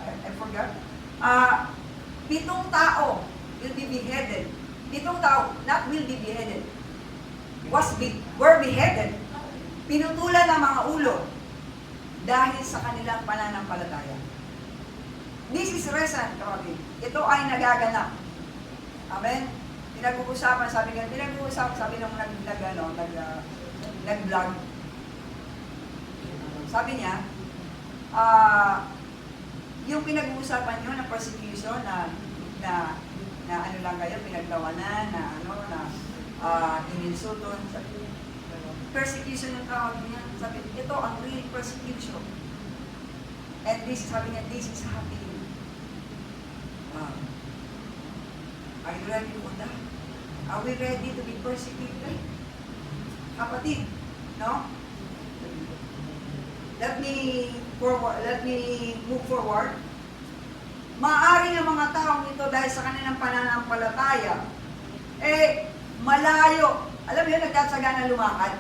I forgot. 7 tao will be beheaded. 7 tao, not will be beheaded. Were beheaded. Pinutulan ng mga ulo dahil sa kanilang pananampalataya. This is recent, kapatid. Ito ay nagaganap. Amen? Pinag-uusapan, sabi ng nag-vlog. Sabi niya, yung pinag-uusapan nyo na persecution na ano lang kayo, pinagtawanan, ininsulto, persecution yung tawag niya. Sabi, ito ang real persecution. And sabi niya, this is happening. Are you ready for that? Are we ready to be persecuted? Kapatid, no? Let me move forward. Maaari ng mga taong ito dahil sa kanilang pananampalataya, malayo. Alam mo yun, nagkatsaga na lumakad.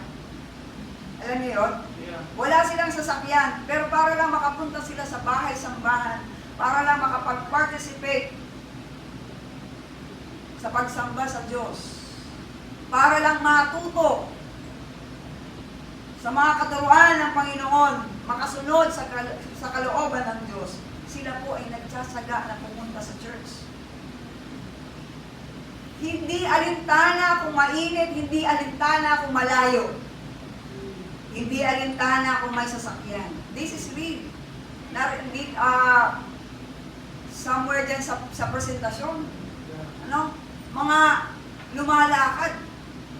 Alam niyo yun? Yeah. Wala silang sasakyan, pero para lang makapunta sila sa bahay-sambahan, para lang makapag-participate sa pagsamba sa Diyos, para lang matuto sa mga katuruan ng Panginoon, makasunod sa kalooban ng Diyos, sila po ay nagsasaga na pumunta sa church. Hindi alintana kung mainit, hindi alintana kung malayo. Hindi alintana kung may sasakyan. This is real. Somewhere dyan sa presentasyon. Ano? Mga lumalakad.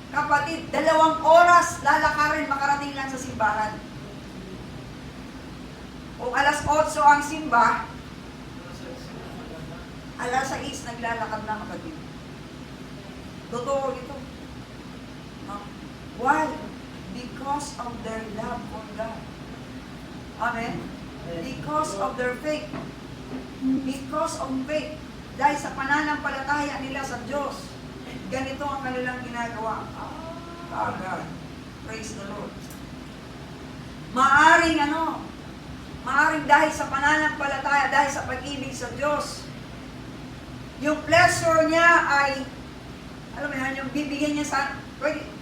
Kapatid, 2 oras lalakarin makarating lang sa simbahan. Kung alas 8 ang simba, alas 6 naglalakad na kapatid. Totoo ito. No? Why? Because of their love for God. Amen? Because of their faith. Because of faith. Dahil sa pananampalataya nila sa Diyos, ganito ang kanilang ginagawa. God. Praise the Lord. Maaring dahil sa pananampalataya, dahil sa pag-ibig sa Diyos, yung pleasure niya ay, alam mo yan, yung bibigyan niya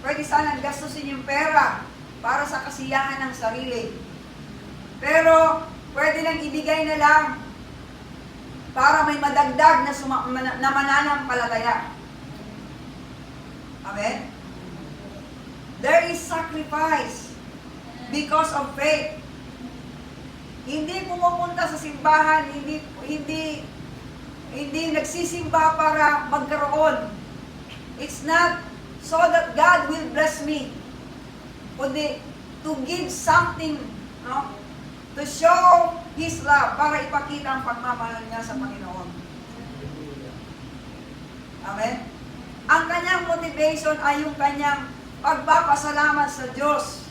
pwede sanang gastusin yung pera para sa kasiyahan ng sarili. Pero, pwede lang ibigay na lang para may madagdag na mananampalataya. Amen? There is sacrifice because of faith. Hindi pumupunta sa simbahan, hindi nagsisimba para magkaroon. It's not so that God will bless me, kundi to give something, no? To show His love, para ipakita ang pagmamahal niya sa Panginoon. Amen? Ang kanyang motivation ay yung kanyang pagpapasalamat sa Diyos.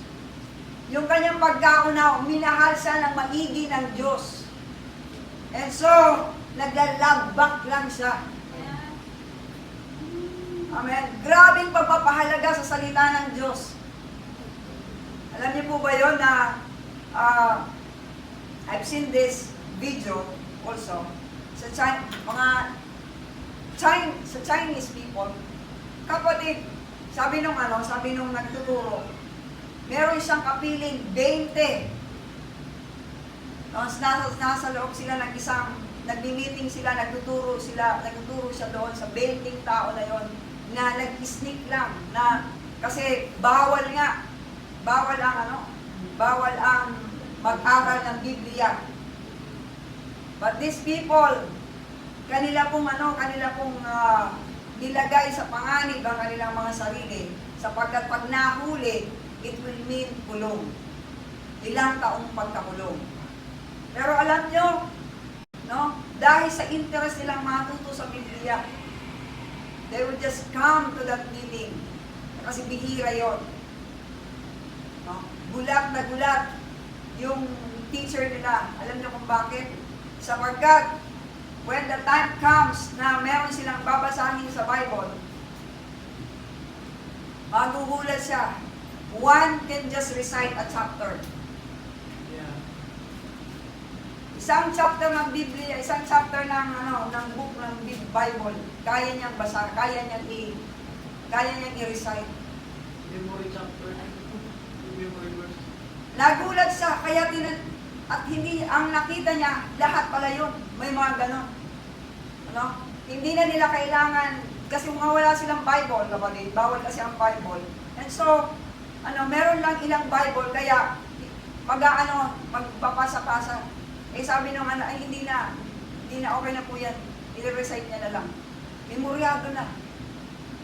Yung kanyang pagkaunaw, minahal siya ng maigi ng Diyos. And so, naglalabak lang siya. Amen. Grabing pagpapahalaga sa salita ng Diyos. Alam niyo po ba yun na I've seen this video also sa Chinese people. Kapatid, sabi nung nagtuturo, meron siyang kapiling 20. Nasa loob sila ng isang, nagmi-meeting sila, nagtuturo siya doon sa 20 tao na yon na nag-sneak lang, na kasi bawal ang mag-aral ng Biblia. But these people, kanila pong nilagay sa panganib ang kanilang mga sarili, sapagkat pag nahuli, it will mean kulong. Ilang taong pagkakulong. Pero alam nyo, no, dahil sa interest nilang matuto sa Biblia, they will just come to that meeting. Kasi bihira yon. No? Gulat na gulat yung teacher nila. Alam nyo kung bakit? Sapagkat, when the time comes na meron silang babasahin sa Bible, magugulat siya. One can just recite a chapter. Isang chapter ng Biblia, isang chapter ng book ng Bible, kaya niyang basa, kaya niyang i-recite. Memory chapter. Memory verse. Nagulat siya, at hindi, ang nakita niya, lahat pala yun. May mga ganon. Hindi na nila kailangan, kasi wala silang Bible, kapatid, bawal kasi ang Bible. And so, meron lang ilang Bible, kaya, magpapasa-pasa. Sabi nung ay hindi na okay na po yan, i-recite niya na lang. Memoryado na.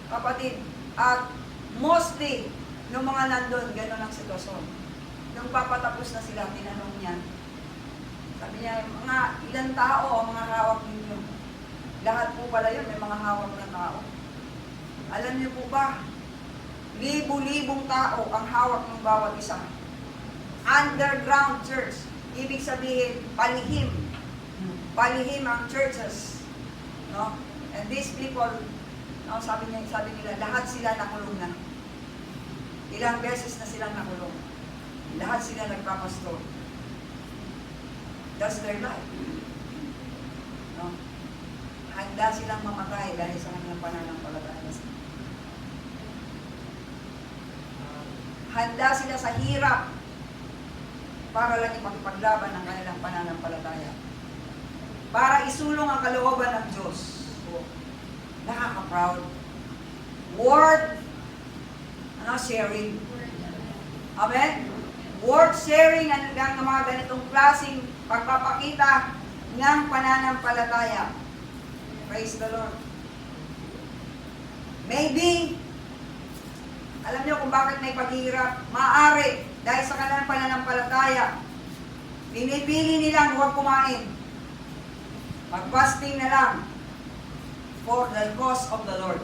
Kapatid, at mostly, nung mga nandun, gano'n ang sitwasyon. Nung papatapos na sila, tinanong niya. Sabi niya, mga ilang tao ang mga hawak ninyo. Lahat po pala yun, may mga hawak na tao. Alam niyo po ba, libu-libong tao ang hawak ng bawat isa. Underground church. Ibig sabihin, palihim. Palihim ang churches. No? And these people, sabi nila, lahat sila nakulong na. Ilang beses na silang nakulong. Lahat sila nagpapastor. That's their life. No? Handa silang mamatay dahil sa kanilang pananampalataya. Handa sila sa hirap para lang ipagpaglaban ng kanilang pananampalataya. Para isulong ang kalooban ng Diyos. Nakaka-proud. Worth sharing. Amen? Worth sharing ang mga ganitong klaseng pagpapakita ng pananampalataya. Praise the Lord. Maybe, alam niyo kung bakit may paghihirap? Maaari, dahil sa kanilang pananampalataya, pinipili nilang huwag kumain. Mag-fasting na lang for the cause of the Lord.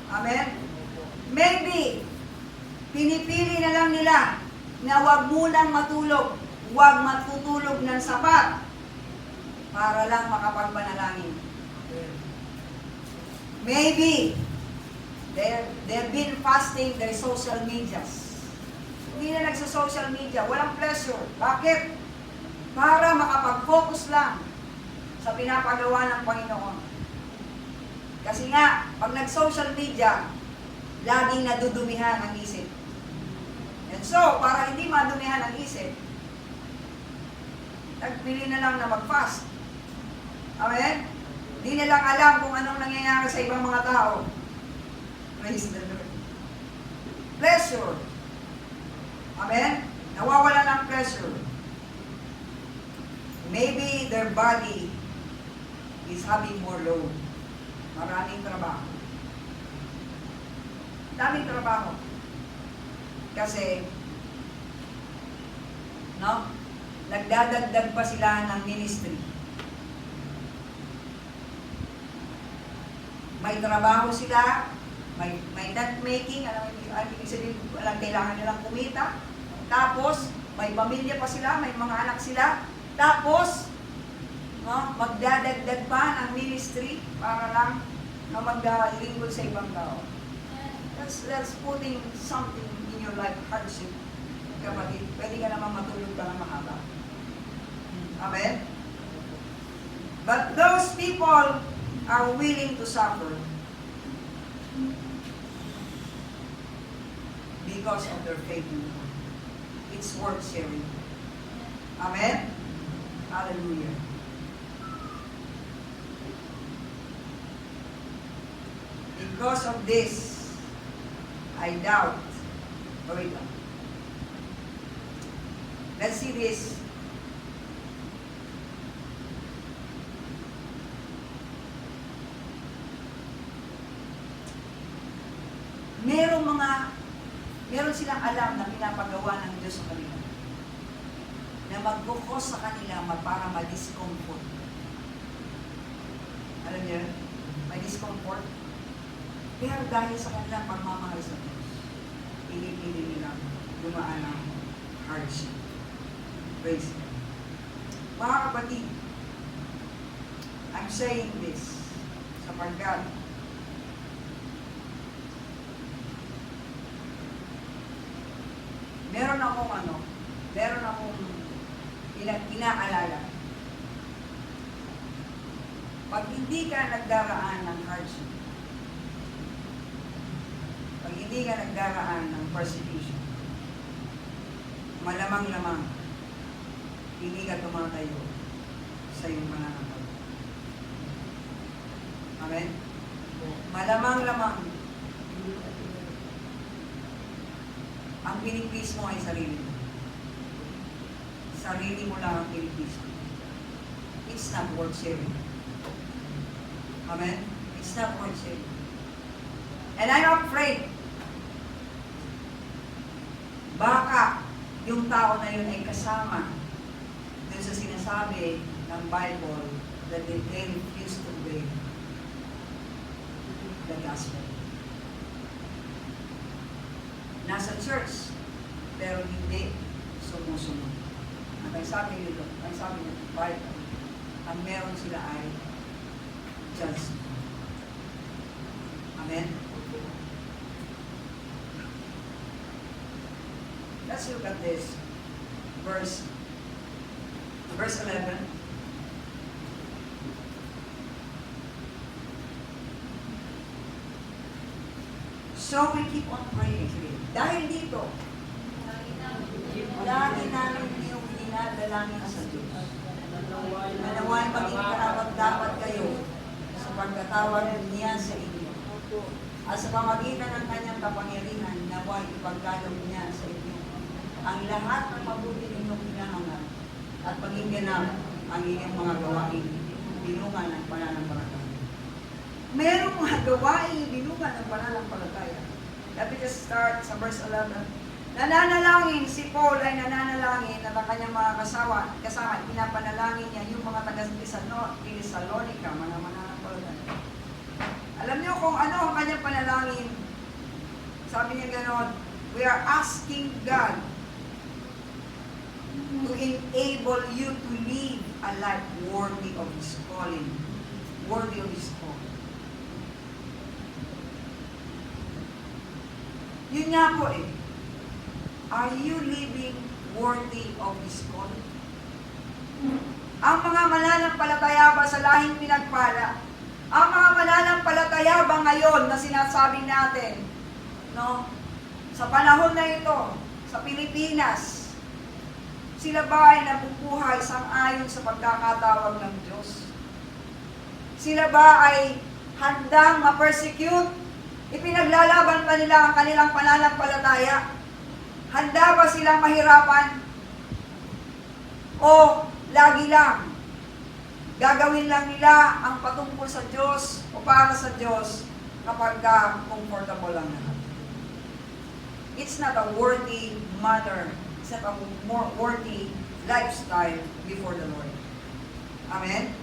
Amen? Maybe, pinipili na lang nila na huwag munang matulog, huwag matutulog ng sapat para lang makapagpanalangin. Maybe, they've been fasting their social medias. Hindi na nagsa-social media, walang pleasure. Bakit? Para makapag-focus lang sa pinapagawa ng Panginoon. Kasi nga, pag nag-social media, laging nadudumihan ang isip. And so, para hindi madumihan ang isip, nagpili na lang na mag-fast. Amen? Di na lang alam kung anong nangyayari sa ibang mga tao. Praise the Lord. Pleasure. Amen? Nawawala ng pleasure. Maybe their body is having more load. Maraming trabaho. Daming trabaho. Kasi, nagdadagdag pa sila ng ministry. May trabaho sila, may tent making, alam kailangan nilang kumita. Tapos, may pamilya pa sila, may mga anak sila. Tapos, magdadagdag pa ng ministry para lang maglingkod sa ibang tao. That's putting something in your life, hardship. Kapatid, pwede ka naman matulog ka ng mahaba. Amen? But those people are willing to suffer because of their faith in God. It's worth sharing. Amen? Hallelujah. Because of this, I doubt. Wait lang. Let's see this. Meron silang alam na pinapagawa ng Diyos sa kanila. Na mag-focus sa kanila para ma-discomfort. Alam niyo, may discomfort. Pero dahil sa kanilang pagmamahal sa Diyos, pinipili nila dumaan ng hardship. Praise God. Mga kapatid, I'm saying this sapagkat meron akong inaalala. Pag hindi ka nagdaraan ng hardship, pag hindi ka nagdaraan ng persecution, malamang-lamang, hindi ka tumatayo sa iyong pananampalataya. Amen? Malamang-lamang, ang pinipis mo ay sarili mo. Sarili mo lang ang pinipis mo. It's not worth sharing. Amen? It's not worth sharing. And I'm afraid, baka yung tao na yun ay kasama dun sa sinasabi ng Bible that they refuse to obey the gospel. Nasa church, pero hindi sumusunod. At ang sabi nito, Bible, ang meron sila ay judgment. Amen? Let's look at this. Verse 11. So we keep on praying. Dahil dito, lagi namin yung dinadalangin sa Diyos. Manaway maging karapat-dapat kayo sa pagkatawag niya sa inyo. At sa pamagitan ng kanyang kapangyarihan, naway ipagkaloob niya sa inyo ang lahat ng mabuti ninyong hinahangad at maging ganap ang inyong mga gawain binungan ng pananampalataya. Merong mga gawain binungan ng pananampalataya. Let me just start sa verse 11. Nananalangin, si Paul ay nananalangin at ang kanyang mga kasama, pinapanalangin niya yung mga taga-Thessalonica, mga mananampalataya. Alam niyo kung ano ang kanyang panalangin? Sabi niya gano'n, we are asking God to enable you to live a life worthy of His calling. Worthy of His calling. Yun nga po eh. Are you living worthy of His calling? Ang mga mananampalataya ba sa lahing pinagpala? Ang mga mananampalataya ba ngayon na sinasabi natin, no? Sa panahon na ito, sa Pilipinas, sila ba ay nabubuhay sang-ayon sa pagkakatawag ng Diyos? Sila ba ay handang ma-persecute? Ipinaglalaban pa nila ang kanilang pananampalataya? Handa ba silang mahirapan? O lagi lang, gagawin lang nila ang patungkol sa Diyos o para sa Diyos kapag comfortable lang naman? It's not a worthy manner. It's not a more worthy lifestyle before the Lord. Amen?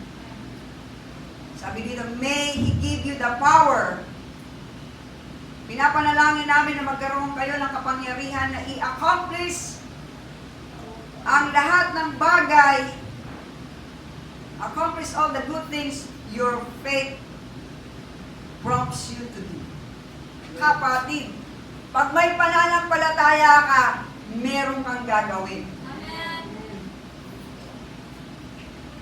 Sabi dito, may He give you the power. Pinapanalangin namin na magkaroon kayo ng kapangyarihan na i-accomplish ang lahat ng bagay, accomplish all the good things your faith prompts you to do. Kapatid, pag may pananampalataya ka, meron kang gagawin.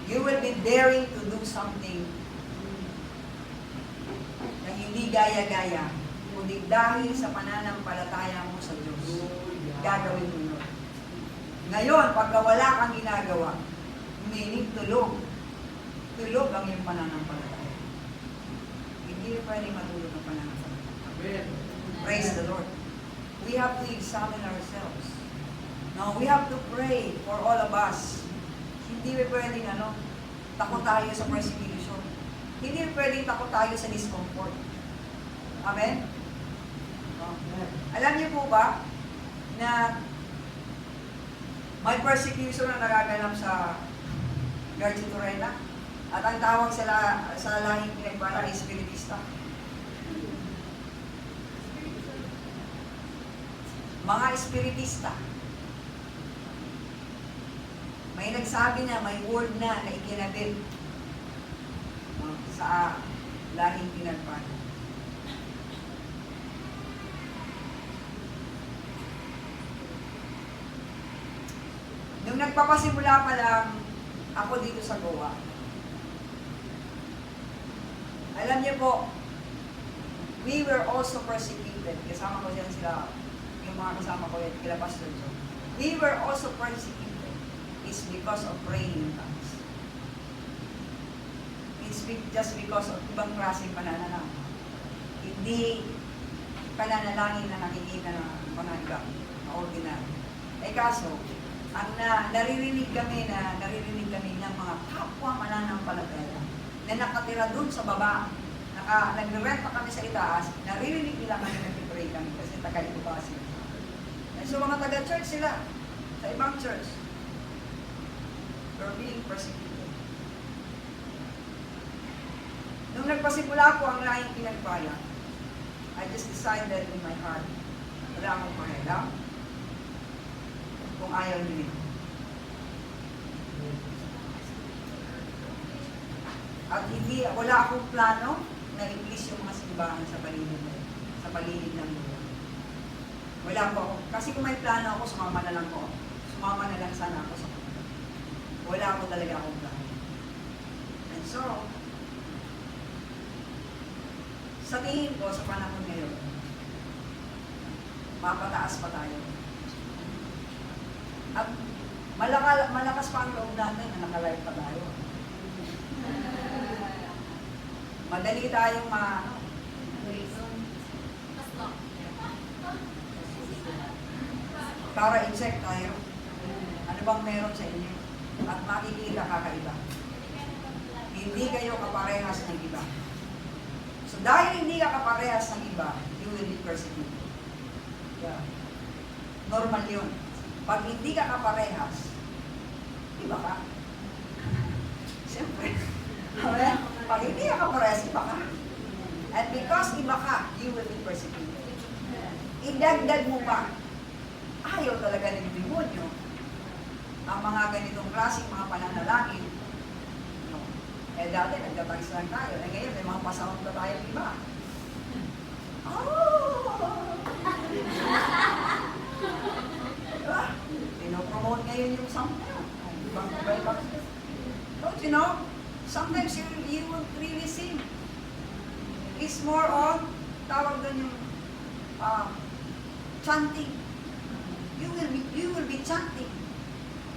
You will be daring to do something na hindi gaya-gaya, kundi dahil sa pananampalataya mo sa Diyos, gagawin mo yun. Ngayon, pagka wala kang ginagawa, meaning tulog ang iyong pananampalataya. Hindi pwede matulog ang pananampalataya. Praise the Lord. We have to examine ourselves. Now, we have to pray for all of us. Hindi pwedeng takot tayo sa persecution. Hindi pwedeng takot tayo sa discomfort. Amen? Alam niyo po ba na may persecution na nagaganap sa Garcia Torena? At ang tawag sa lahing pinagpala ay Spiritista. Mga Spiritista. May nagsabi na may word na ikinabit sa lahing pinagpala. Nung nagpapasimula pa lang ako dito sa Goa, alam niyo po, we were also persecuted. Kasama ko yan sila, yung mga kasama ko yan, kila Pastor Joe. We were also persecuted. It's because of praying in tongues. It's just because of ibang klaseng pananalangin. Hindi pananalangin na nakikita ng mga iba, na ordinary. Kaso, ang naririnig kami ng mga kapwa mananampalataya na nakatira dun sa baba, nagre-rent pa kami sa itaas, naririnig nila kami nag-pray kami kasi taga-ibubasi. So mga taga-church sila, sa ibang church, they're being persecuted. Nung nagpasimula ko ang lahing pinagpala, I just decided in my heart, wala akong pakialam kung ayaw nila. At wala akong plano na i-please yung mga simbahan sa paligid ng lugar. Wala po ako. Kasi kung may plano ako, sumama na lang sana ako sa kanila. Wala ako talaga akong plano. And so, sa tingin ko, sa panahon ngayon, mapataas pa tayo. At malakas pa ang loob natin na nakalive pa tayo. Madali tayong para i-check tayo. Ano bang meron sa inyo? At makikita kakaiba. Hindi kayo kaparehas ng iba. So dahil hindi ka kaparehas ng iba, you will be persecuted. Yeah. Normal yun. Pag hindi ka kaparehas, iba ka. Siyempre. Okay? Pag hindi ka kaparehas, iba ka. And because iba ka, you will be persecuted. Idagdag mo pa. Ayaw talaga ng demonyo ang mga ganitong klaseng mga pananalangin. No. Eh dati, nagtatagis lang tayo. Eh ngayon, may mga pasahod na tayo iba. Oh! Diba? Pinopromote ngayon yung something. Don't you know? Sometimes you won't really sing. It's more on, tawag doon yung chanting. You will be chanting.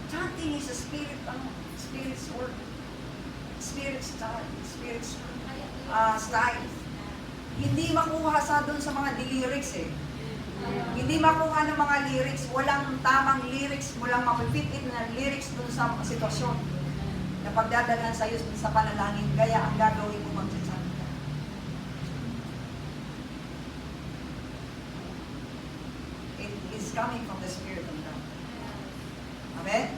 Chanting is a spirit's work. Spirit's style. Hindi makuha doon sa mga lyrics eh. Hindi makuha ng mga lyrics. Walang tamang lyrics. Walang mapipit na lyrics doon sa sitwasyon na pagdadalhan sa iyo sa panalangin. Kaya ang gagawin mo mag-chant. It is coming from the Spirit of God. Amen?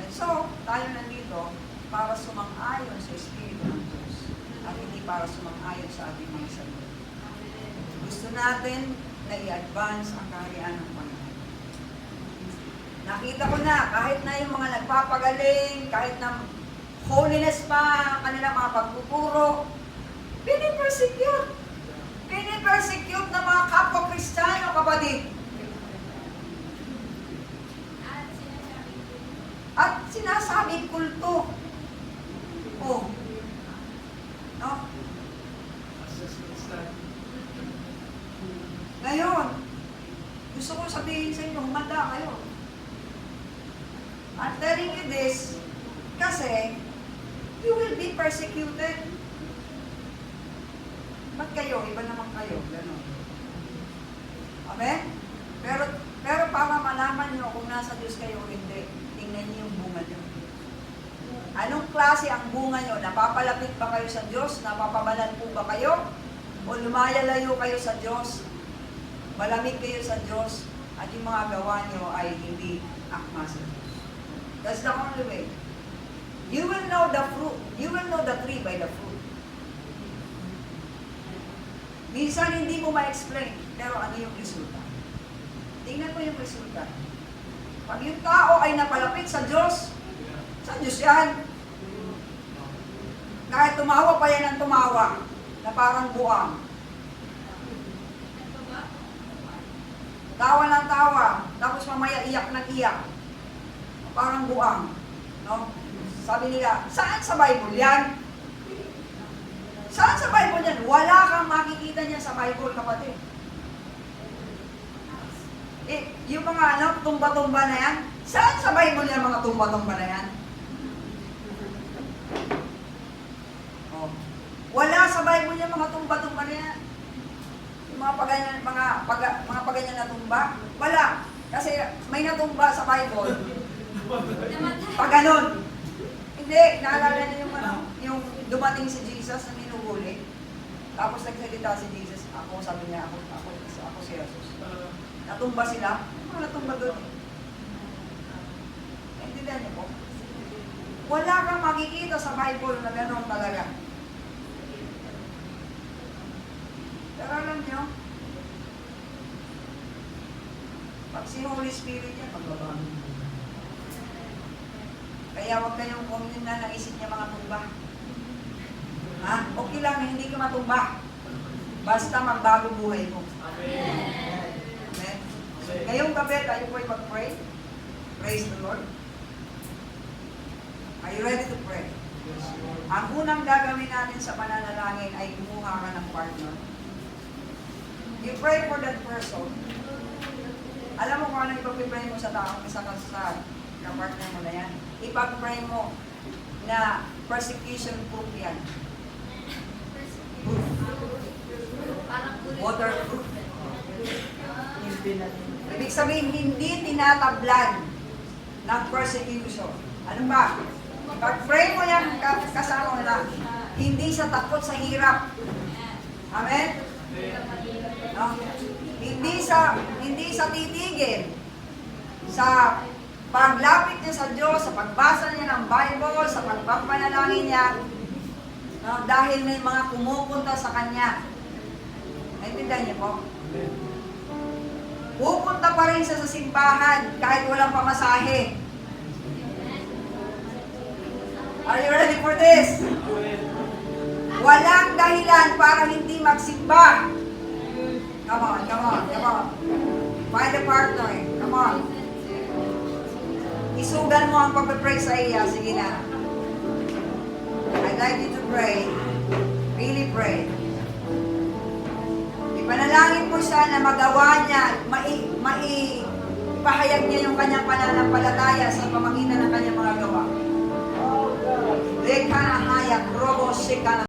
And so, tayo nandito para sumang-ayon sa Espiritu ng Diyos at hindi para sumang-ayon sa ating mga sarili. Gusto natin na i-advance ang kaharian ng Panginoon. Nakita ko na, kahit na yung mga nagpapagaling, kahit na holiness pa ang kanilang mga pagpupuro, pinipersecute. Pinipersecute ng mga kapwa-Kristiyano, kapatid. At sinasabi kulto. Oh. No? Ngayon, gusto ko sabihin sa inyo, humanda kayo. I'm telling you this, kasi, you will be persecuted. Ba't kayo? Iba naman kayo. Ganon. Amen? Pero para malaman nyo kung nasa Diyos kayo o hindi, tingnan niyo yung bunga nyo. Anong klase ang bunga nyo? Napapalapit ba kayo sa Diyos? Napapabalan po ba kayo? O lumayalayo kayo sa Diyos? Malamig kayo sa Diyos? At yung mga gawa nyo ay hindi akma sa Diyos. That's the only way. You will know the fruit. You will know the tree by the fruit. Minsan hindi mo ma-explain, pero ano yung resulta? Tingnan mo yung resulta. Pag yung tao ay napalapit sa Diyos yan. Kahit tumawa pa yan ang tumawa, na parang buwang. Tawa ng tawa, tapos mamaya iyak ng iyak. Parang buwang. No? Sabi nila, saan sa Bible yan? Saan sa Bible yan? Wala kang makikita niya sa Bible, kapatid. Yung mga tumba-tumba na yan, saan sa Bible yan mga tumba-tumba na yan? Oh. Wala sa Bible yan mga tumba-tumba na yan. Yung mga paganyan na tumba, wala. Kasi may natumba sa Bible. Pag ganun. Hindi, naalala niyo yung dumating si Jesus na minuhuli. Tapos nagsalita si Jesus, sabi niya, ako si Jesus. Natumba sila, mga natumba doon. Intindihan niyo po? Wala kang makikita sa Bible na gano'n talaga. Pero alam niyo, pag si Holy Spirit niya, magbabago. Kaya huwag kayong kuminin na naisip niya mga tumba. Ha? Okay lang, hindi ka matumba. Basta magbago buhay mo. Amen. Amen. So, ngayong gabi, tayo po'y mag-pray. Praise the Lord. Are you ready to pray? Yes, Lord. Ang unang gagawin natin sa pananalangin ay kumuha ka ng partner. You pray for that person Alam mo kung ano ipag-pray mo sa tao, sa partner mo na yan? Ipag-pray mo na persecution proof yan. Waterproof. Ibig sabihin, hindi tinatablan ng persecution. Ano ba? Pag-pray mo yan, kasama mo na, hindi sa takot sa hirap. Amen? No? Hindi sa titigil. Sa paglapit niya sa Diyos, sa pagbasa niya ng Bible, sa pagpapanalangin niya, no? Dahil may mga kumupunta sa Kanya. Naintindihan niyo po? Pupunta pa rin siya sa simbahan kahit walang pamasahe. Are you ready for this? Walang dahilan para hindi magsimba. Come on, come on, come on. Find a partner. Come on. Isugan mo ang pag-pray sa iya. Sige na. I'd like you to pray. Really pray. Ipanalangin mo siya na magawa niya, maipahayag niya yung kanyang pananampalataya sa pamagitan ng kanyang mga gawa. Dekana hayak, robo, shikana.